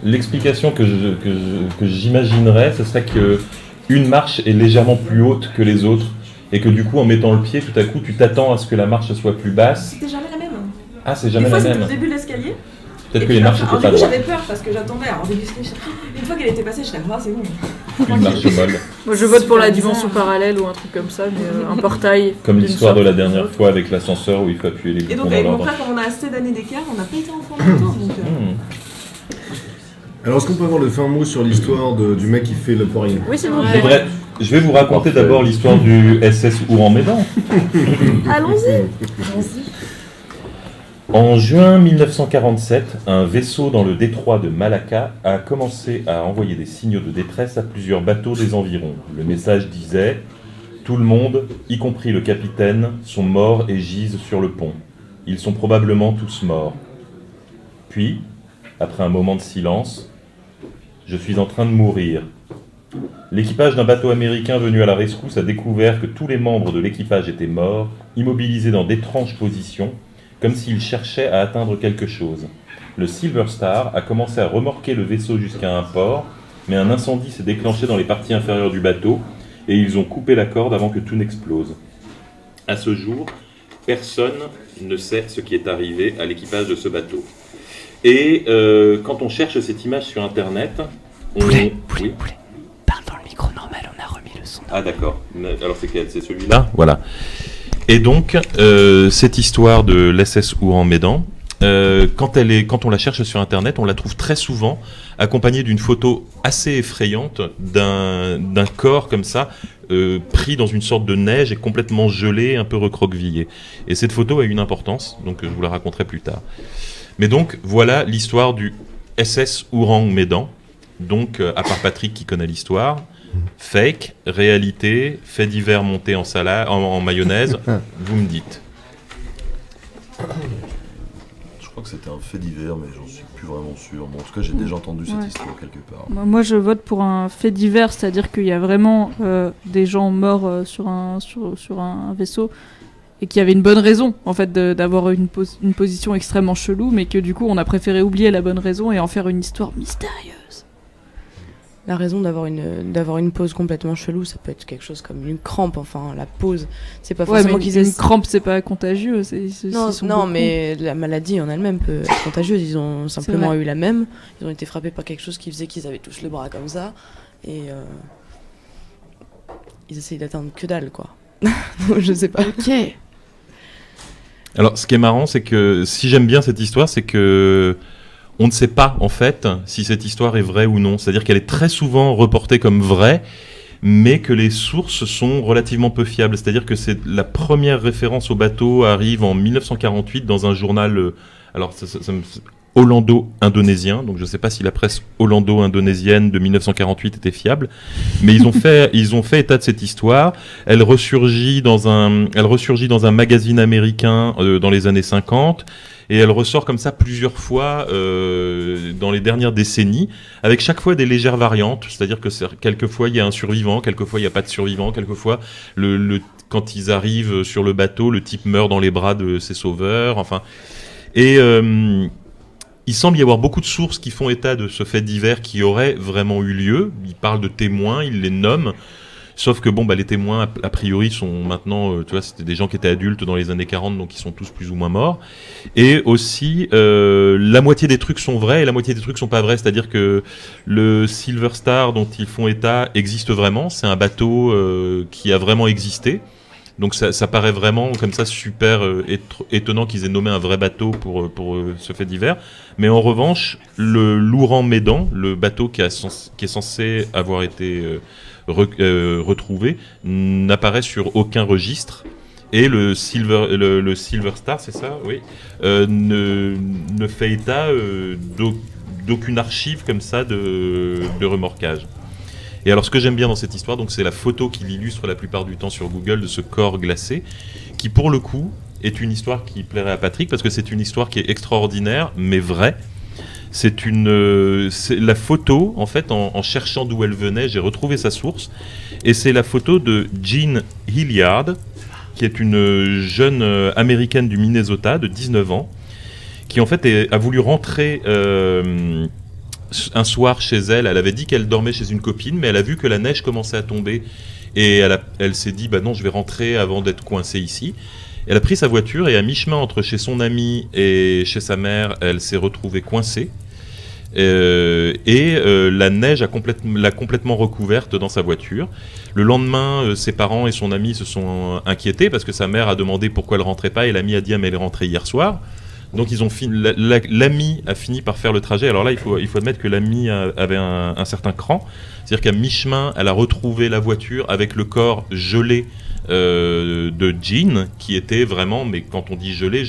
l'explication que j'imaginerais, ce serait que une marche est légèrement plus haute que les autres et que du coup, en mettant le pied, tout à coup, tu t'attends à ce que la marche soit plus basse. C'était jamais la même. Ah, c'est Des jamais fois, la c'était au même. début de l'escalier. Peut-être Et que les puis marches après- étaient pas alors, du coup, droites. j'avais peur parce que j'attendais. Alors, au début, une fois qu'elle était passée, j'étais là, ah, c'est bon. Une marche molle. Moi, je vote pour la Super dimension bizarre. parallèle ou un truc comme ça, mais un portail. Comme d'une l'histoire de sorte. la dernière fois avec l'ascenseur où il faut appuyer les Et boutons donc, dans avec mon l'ordre. frère, comme on a assez d'années d'écart, on n'a pas été enfant longtemps. Donc, Alors, est-ce qu'on peut avoir le fin mot sur l'histoire du mec qui fait le poirier? Oui, s'il vous Je plaît. voudrais- je vais vous raconter Parfait. d'abord l'histoire du SS Ouran-Médan. Allons-y. En juin 1947, un vaisseau dans le détroit de Malacca a commencé à envoyer des signaux de détresse à plusieurs bateaux des environs. Le message disait « Tout le monde, y compris le capitaine, sont morts et gisent sur le pont. Ils sont probablement tous morts. » Puis, après un moment de silence, « Je suis en train de mourir. » L'équipage d'un bateau américain venu à la rescousse a découvert que tous les membres de l'équipage étaient morts, immobilisés dans d'étranges positions, comme s'ils cherchaient à atteindre quelque chose. Le Silver Star a commencé à remorquer le vaisseau jusqu'à un port, mais un incendie s'est déclenché dans les parties inférieures du bateau et ils ont coupé la corde avant que tout n'explose. À ce jour, personne ne sait ce qui est arrivé à l'équipage de ce bateau. Et quand on cherche cette image sur Internet, on... Oui. Parle dans le micro normal, on a remis le son. Ah d'accord. Alors c'est quel? C'est celui-là? Voilà. Et donc, cette histoire de l'SS Ouran-Médan, quand on la cherche sur Internet, on la trouve très souvent accompagnée d'une photo assez effrayante d'un corps comme ça, pris dans une sorte de neige et complètement gelé, un peu recroquevillé. Et cette photo a une importance, donc je vous la raconterai plus tard. Mais donc, voilà l'histoire du SS Ouran-Médan. Donc, à part Patrick qui connaît l'histoire, fake, réalité, fait divers monté en salade, en mayonnaise, vous me dites. Je crois que c'était un fait divers, mais j'en suis plus vraiment sûr. Bon, en tout cas, j'ai déjà entendu cette Ouais. histoire quelque part. Moi, je vote pour un fait divers, c'est-à-dire qu'il y a vraiment des gens morts sur un vaisseau et qu'il y avait une bonne raison en fait d'avoir une position extrêmement chelou, mais que du coup on a préféré oublier la bonne raison et en faire une histoire mystérieuse. La raison d'avoir une pause complètement chelou, ça peut être quelque chose comme une crampe, enfin la pause. C'est pas Ouais, forcément mais qu'ils une aient... crampe, c'est pas contagieux. Non, non, mais la maladie en elle-même peut être contagieuse. Ils ont simplement vrai. eu la même. Ils ont été frappés par quelque chose qui faisait qu'ils avaient tous le bras comme ça. Et ils essayent d'atteindre que dalle, quoi. Je sais pas. Ok. Alors, ce qui est marrant, c'est que si j'aime bien cette histoire, c'est que on ne sait pas, en fait, si cette histoire est vraie ou non. C'est-à-dire qu'elle est très souvent reportée comme vraie, mais que les sources sont relativement peu fiables. C'est-à-dire que c'est la première référence au bateau arrive en 1948 dans un journal hollando-indonésien. Donc je ne sais pas si la presse hollando-indonésienne de 1948 était fiable, mais ils ont fait état de cette histoire. Elle ressurgit dans un magazine américain dans les années 50. Et elle ressort comme ça plusieurs fois dans les dernières décennies, avec chaque fois des légères variantes. C'est-à-dire que quelquefois il y a un survivant, quelquefois il n'y a pas de survivant, quelquefois quand ils arrivent sur le bateau, le type meurt dans les bras de ses sauveurs. Enfin, et il semble y avoir beaucoup de sources qui font état de ce fait divers qui aurait vraiment eu lieu. Ils parlent de témoins, ils les nomment. Sauf que bon, les témoins, a priori, sont maintenant, tu vois, c'était des gens qui étaient adultes dans les années 40, donc ils sont tous plus ou moins morts. Et aussi, la moitié des trucs sont vrais et la moitié des trucs sont pas vrais. C'est-à-dire que le Silver Star dont ils font état existe vraiment. C'est un bateau qui a vraiment existé. Donc ça paraît vraiment comme ça super étonnant qu'ils aient nommé un vrai bateau pour ce fait divers. Mais en revanche, le l'Ouran-Médan, le bateau qui est censé avoir été retrouvé, n'apparaît sur aucun registre. Et le Silver Star, c'est ça, oui, ne fait état d'aucune archive comme ça de remorquage. Et alors ce que j'aime bien dans cette histoire, donc, c'est la photo qui l'illustre la plupart du temps sur Google de ce corps glacé, qui pour le coup est une histoire qui plairait à Patrick, parce que c'est une histoire qui est extraordinaire, mais vraie. C'est la photo, en fait, en cherchant d'où elle venait, j'ai retrouvé sa source, et c'est la photo de Jean Hilliard, qui est une jeune américaine du Minnesota de 19 ans, qui en fait a voulu rentrer un soir chez elle. Elle avait dit qu'elle dormait chez une copine, mais elle a vu que la neige commençait à tomber, et elle s'est dit, non, je vais rentrer avant d'être coincée ici. Elle a pris sa voiture et à mi-chemin entre chez son amie et chez sa mère, elle s'est retrouvée coincée. La neige l'a complètement recouverte dans sa voiture. Le lendemain, ses parents et son ami se sont inquiétés parce que sa mère a demandé pourquoi elle rentrait pas et l'ami a dit mais elle est rentrée hier soir. Donc ils ont l'ami a fini par faire le trajet. Alors là, il faut admettre que l'ami avait un certain cran. C'est-à-dire qu'à mi-chemin, elle a retrouvé la voiture avec le corps gelé de Jean, qui était vraiment, mais quand on dit gelé,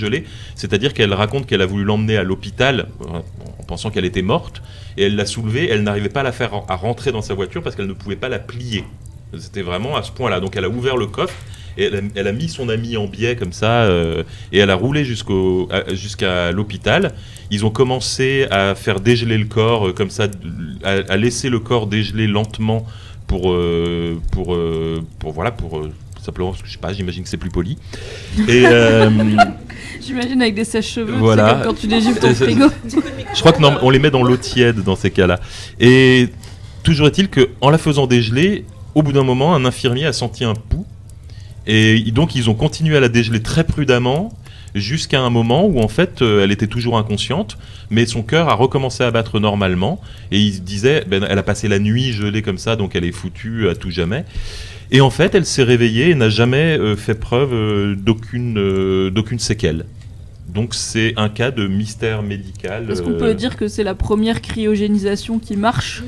c'est-à-dire qu'elle raconte qu'elle a voulu l'emmener à l'hôpital en pensant qu'elle était morte, et elle l'a soulevée, elle n'arrivait pas à la faire à rentrer dans sa voiture parce qu'elle ne pouvait pas la plier. C'était vraiment à ce point-là. Donc elle a ouvert le coffre, et elle a mis son ami en biais comme ça, et elle a roulé jusqu'à l'hôpital. Ils ont commencé à faire dégeler le corps comme ça, à laisser le corps dégeler lentement pour simplement parce que je sais pas, j'imagine que c'est plus poli. Et j'imagine avec des sèches-cheveux, voilà. C'est comme quand tu dégivres ton frigo. Je crois que on les met dans l'eau tiède dans ces cas-là. Et toujours est-il qu'en la faisant dégeler, au bout d'un moment, un infirmier a senti un pouls. Et donc ils ont continué à la dégeler très prudemment jusqu'à un moment où en fait elle était toujours inconsciente, mais son cœur a recommencé à battre normalement. Et il se disait, elle a passé la nuit gelée comme ça, donc elle est foutue à tout jamais. Et en fait, elle s'est réveillée et n'a jamais fait preuve d'aucune séquelle. Donc c'est un cas de mystère médical. Est-ce qu'on peut dire que c'est la première cryogénisation qui marche ?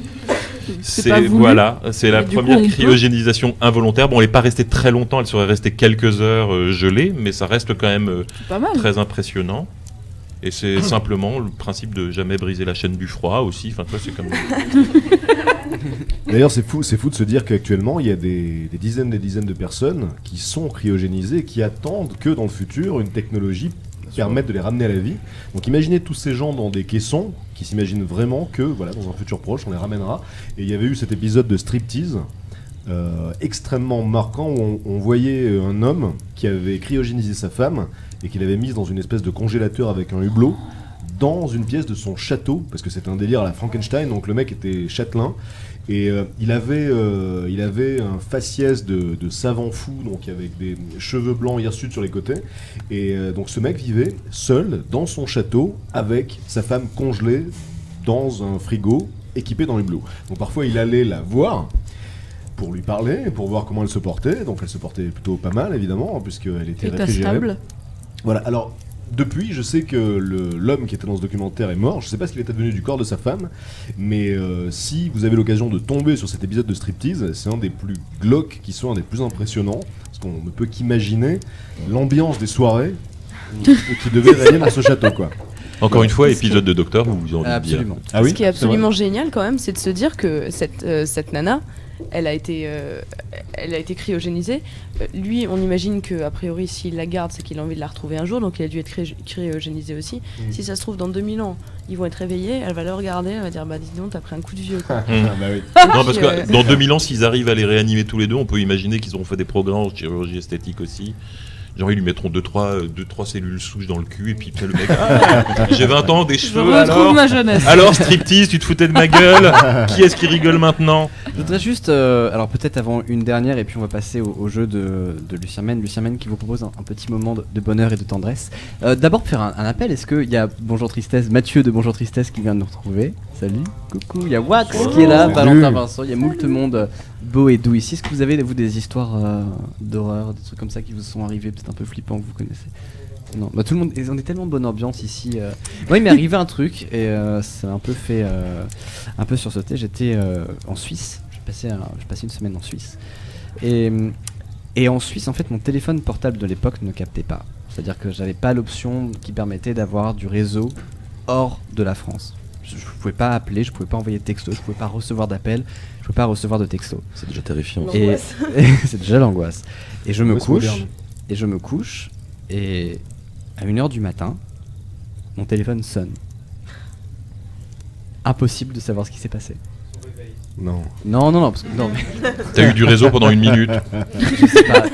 C'est pas voulu. Voilà, c'est la première coup, cryogénisation involontaire. Bon, elle n'est pas restée très longtemps, elle serait restée quelques heures gelée, mais ça reste quand même très impressionnant. Et c'est simplement le principe de jamais briser la chaîne du froid aussi. Enfin, toi, c'est comme. D'ailleurs, c'est fou de se dire qu'actuellement, il y a des dizaines de personnes qui sont cryogénisées, qui attendent que dans le futur, une technologie permette de les ramener à la vie. Donc imaginez tous ces gens dans des caissons qui s'imaginent vraiment que, voilà, dans un futur proche, on les ramènera. Et il y avait eu cet épisode de Striptease, extrêmement marquant, où on voyait un homme qui avait cryogénisé sa femme et qu'il avait mise dans une espèce de congélateur avec un hublot dans une pièce de son château, parce que c'était un délire à la Frankenstein, donc le mec était châtelain, et il avait un faciès de savant fou, donc avec des cheveux blancs hirsutes sur les côtés, et donc ce mec vivait seul dans son château avec sa femme congelée dans un frigo équipé d'un hublot. Donc parfois il allait la voir pour lui parler, pour voir comment elle se portait, donc elle se portait plutôt pas mal évidemment, puisqu'elle était réfrigérée. Stable. Voilà, alors depuis, je sais que l'homme qui était dans ce documentaire est mort. Je sais pas ce qu'il était devenu du corps de sa femme, mais si vous avez l'occasion de tomber sur cet épisode de Striptease, c'est un des plus glauques qui soit un des plus impressionnants, parce qu'on ne peut qu'imaginer l'ambiance des soirées qui devait régner dans ce château, quoi. Encore une fois, épisode de Docteur Who, vous en dites bien. Ah oui, ce qui est absolument génial quand même, c'est de se dire que cette nana, elle a été cryogénisée. Lui, on imagine qu'a priori, s'il la garde, c'est qu'il a envie de la retrouver un jour, donc il a dû être cryogénisé aussi. Si ça se trouve, dans 2000 ans, ils vont être réveillés, elle va le regarder, elle va dire bah dis donc, t'as pris un coup de vieux, quoi. Bah oui. Non, parce que dans 2000 ans, s'ils arrivent à les réanimer tous les deux, on peut imaginer qu'ils auront fait des programmes en chirurgie esthétique aussi. Genre, ils lui mettront 2-3 cellules souches dans le cul, et puis le mec, j'ai 20 ans, des cheveux, alors ma jeunesse. Alors, Striptease, tu te foutais de ma gueule. Qui est-ce qui rigole maintenant? Je voudrais juste, alors peut-être avant une dernière, et puis on va passer au jeu de Lucien Mène qui vous propose un petit moment de bonheur et de tendresse. D'abord, pour faire un appel, est-ce qu'il y a Bonjour Tristesse, Mathieu de Bonjour Tristesse qui vient de nous retrouver? Salut, coucou, il y a Wax qui est là, Valentin Vincent, il y a moult monde beau et doux ici. Est-ce que vous avez, vous, des histoires d'horreur, des trucs comme ça qui vous sont arrivés, peut-être un peu flippants, que vous connaissez? Non, bah tout le monde, on est tellement bonne ambiance ici. Moi, il m'est arrivé un truc et ça m'a un peu fait un peu sursauter. J'étais en Suisse, j'ai passé une semaine en Suisse. Et en Suisse, en fait, mon téléphone portable de l'époque ne captait pas. C'est-à-dire que j'avais pas l'option qui permettait d'avoir du réseau hors de la France. Je pouvais pas appeler, je pouvais pas envoyer de texto, je pouvais pas recevoir d'appels, je pouvais pas recevoir de texto. C'est déjà terrifiant. Et c'est déjà l'angoisse. Et je me couche, et à 1h du matin, mon téléphone sonne. Impossible de savoir ce qui s'est passé. Non. Non, parce que, non mais... T'as eu du réseau pendant 1 minute. Je sais pas,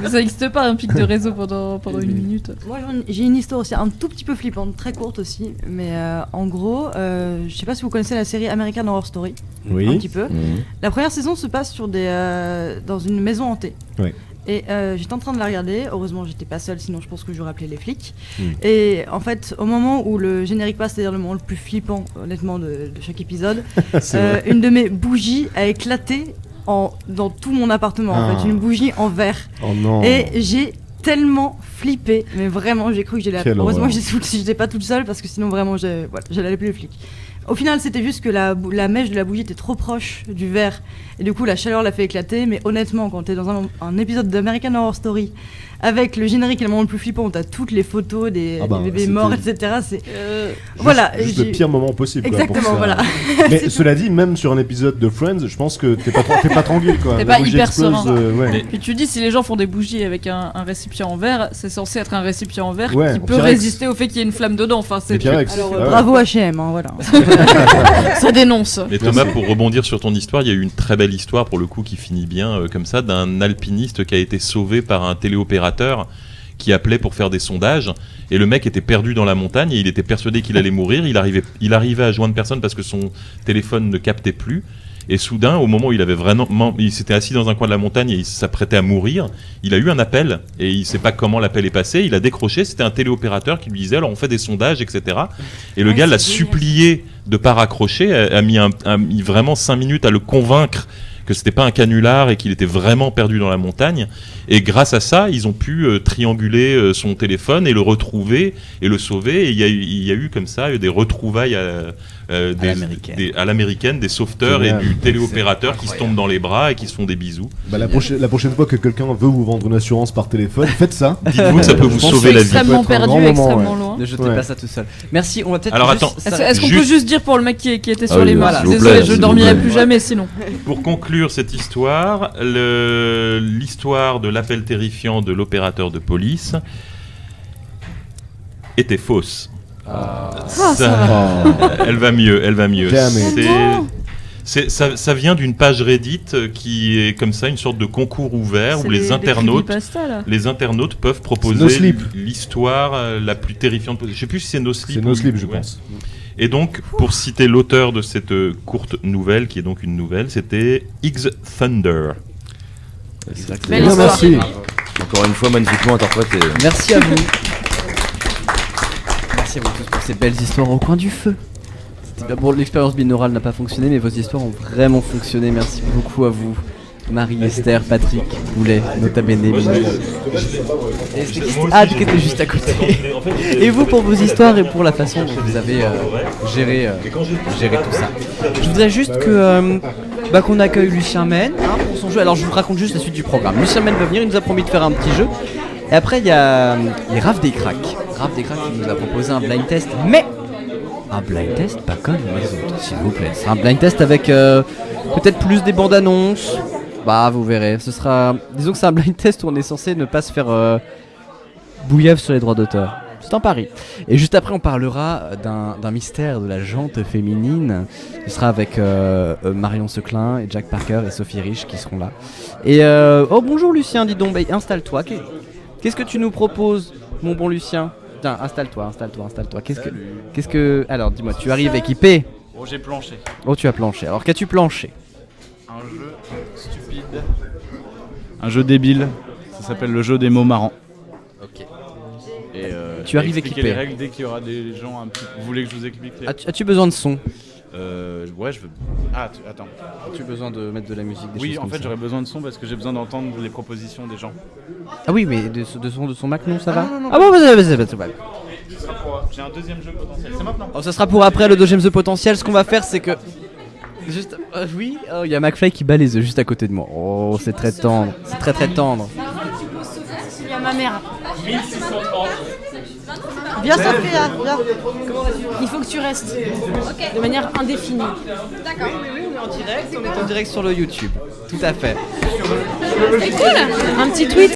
Mais ça n'existe pas un pic de réseau pendant 1 minute. Moi j'ai une histoire aussi un tout petit peu flippante, très courte aussi, mais en gros, je sais pas si vous connaissez la série American Horror Story. Oui. Un petit peu. La première saison se passe sur dans une maison hantée. Oui. Et j'étais en train de la regarder. Heureusement, j'étais pas seule, sinon je pense que j'aurais appelé les flics. Et en fait, au moment où le générique passe, c'est-à-dire le moment le plus flippant, honnêtement, de chaque épisode, une de mes bougies a éclaté dans tout mon appartement. En fait, une bougie en verre. Oh non. Et j'ai tellement flippé, mais vraiment, j'ai cru que j'allais. Heureusement que j'étais pas toute seule, parce que sinon, vraiment, j'allais appeler les flics. Au final, c'était juste que la mèche de la bougie était trop proche du verre et du coup la chaleur l'a fait éclater. Mais honnêtement, quand t'es dans un épisode d'American Horror Story avec le générique et le moment le plus flippant où t'as toutes les photos des bébés morts, etc. C'est voilà. Juste le pire moment possible. Exactement, quoi, voilà. Mais cela dit, même sur un épisode de Friends, je pense que t'es pas tranquille quoi. T'es La pas bougie hyper explose, serein. Puis tu dis, si les gens font des bougies avec un récipient en verre, c'est censé être un récipient en verre qui peut résister au fait qu'il y ait une flamme dedans. Enfin, c'est bravo H&M, hein, voilà. Ça dénonce. Mais Thomas, pour rebondir sur ton histoire, il y a eu une très belle histoire pour le coup qui finit bien comme ça, d'un alpiniste qui a été sauvé par un téléopérateur qui appelait pour faire des sondages, et le mec était perdu dans la montagne et il était persuadé qu'il allait mourir. Il arrivait à joindre personne parce que son téléphone ne captait plus. Et soudain, au moment où il s'était assis dans un coin de la montagne et il s'apprêtait à mourir, il a eu un appel et il ne sait pas comment l'appel est passé. Il a décroché, c'était un téléopérateur qui lui disait alors on fait des sondages, etc. Et le gars l'a supplié de ne pas raccrocher, a mis vraiment 5 minutes à le convaincre que c'était pas un canular et qu'il était vraiment perdu dans la montagne. Et grâce à ça, ils ont pu trianguler son téléphone et le retrouver et le sauver. Et il y a eu comme ça des retrouvailles à l'américaine, des sauveteurs et du téléopérateur qui se tombent dans les bras et qui se font des bisous. La prochaine fois que quelqu'un veut vous vendre une assurance par téléphone, faites ça. Dites-vous que ça peut vous sauver la vie. Extrêmement perdu, extrêmement loin. Ne jetez pas ça tout seul. Merci, on va peut-être. Alors attends, est-ce qu'on peut juste dire pour le mec qui était sur les mains, s'il vous désolé, plaît, je dormirai plus jamais sinon. Pour conclure cette histoire, l'histoire de l'appel terrifiant de l'opérateur de police était fausse. Elle va mieux. Ça vient d'une page Reddit qui est comme ça, une sorte de concours ouvert où les internautes peuvent proposer l'histoire la plus terrifiante possible. Je ne sais plus si c'est No Sleep. C'est No Sleep, je pense. Et donc, pour citer l'auteur de cette courte nouvelle, qui est donc une nouvelle, c'était X Thunder. Exactement. Merci. Encore une fois, magnifiquement interprété. Merci à vous. Merci à vous tous pour ces belles histoires au coin du feu. Bon, l'expérience binaurale n'a pas fonctionné, mais vos histoires ont vraiment fonctionné. Merci beaucoup à vous. Marie, Esther, Patrick, Boulet, Nota Bene, et Ad qui était juste à côté. Et vous pour vos histoires et pour la façon dont vous avez géré tout ça. Je voudrais juste qu'on accueille Lucien Men pour son jeu. Alors je vous raconte juste la suite du programme. Lucien Men va venir, il nous a promis de faire un petit jeu. Et après il y a Raph Descraques. Raph Descraques qui nous a proposé un blind test, mais un blind test pas comme les autres, s'il vous plaît. C'est un blind test avec peut-être plus des bandes annonces. Bah vous verrez, disons que c'est un blind test où on est censé ne pas se faire bouillave sur les droits d'auteur. C'est un pari. Et juste après on parlera d'un mystère de la jante féminine. Ce sera avec Marion Seclin et Jack Parker et Sophie Rich qui seront là. Et oh bonjour Lucien, dis donc, installe-toi. Qu'est-ce que tu nous proposes, mon bon Lucien? Tiens, installe-toi. Qu'est-ce que... Alors dis-moi, tu arrives équipé? Oh j'ai planché. Oh tu as planché, alors qu'as-tu planché? Un jeu stupide. Un jeu débile. Ça s'appelle le jeu des mots marrants. Ok. Et tu arrives équipé. les règles dès qu'il y aura des gens un petit... Vous voulez que je vous explique les... As-tu besoin de son? Ouais, je veux... attends. As-tu besoin de mettre de la musique, des Oui, choses en comme fait, ça? j'aurais besoin de son parce que j'ai besoin d'entendre les propositions des gens. Ah oui, mais de son Mac, non, ça va? non, Ah bon, vas-y. J'ai un deuxième jeu potentiel, c'est maintenant. Oh, ça sera pour après le deuxième The Potentiel. Ce qu'on va faire, c'est que... Juste... oui, il y a McFly qui bat les œufs juste à côté de moi. Oh, c'est très tendre. C'est très tendre. Il y a ma mère. 1630. Viens Sophia, viens. Il faut que tu restes. De manière indéfinie. D'accord, oui, on est en direct sur le YouTube. Tout à fait. C'est cool. Un petit tweet.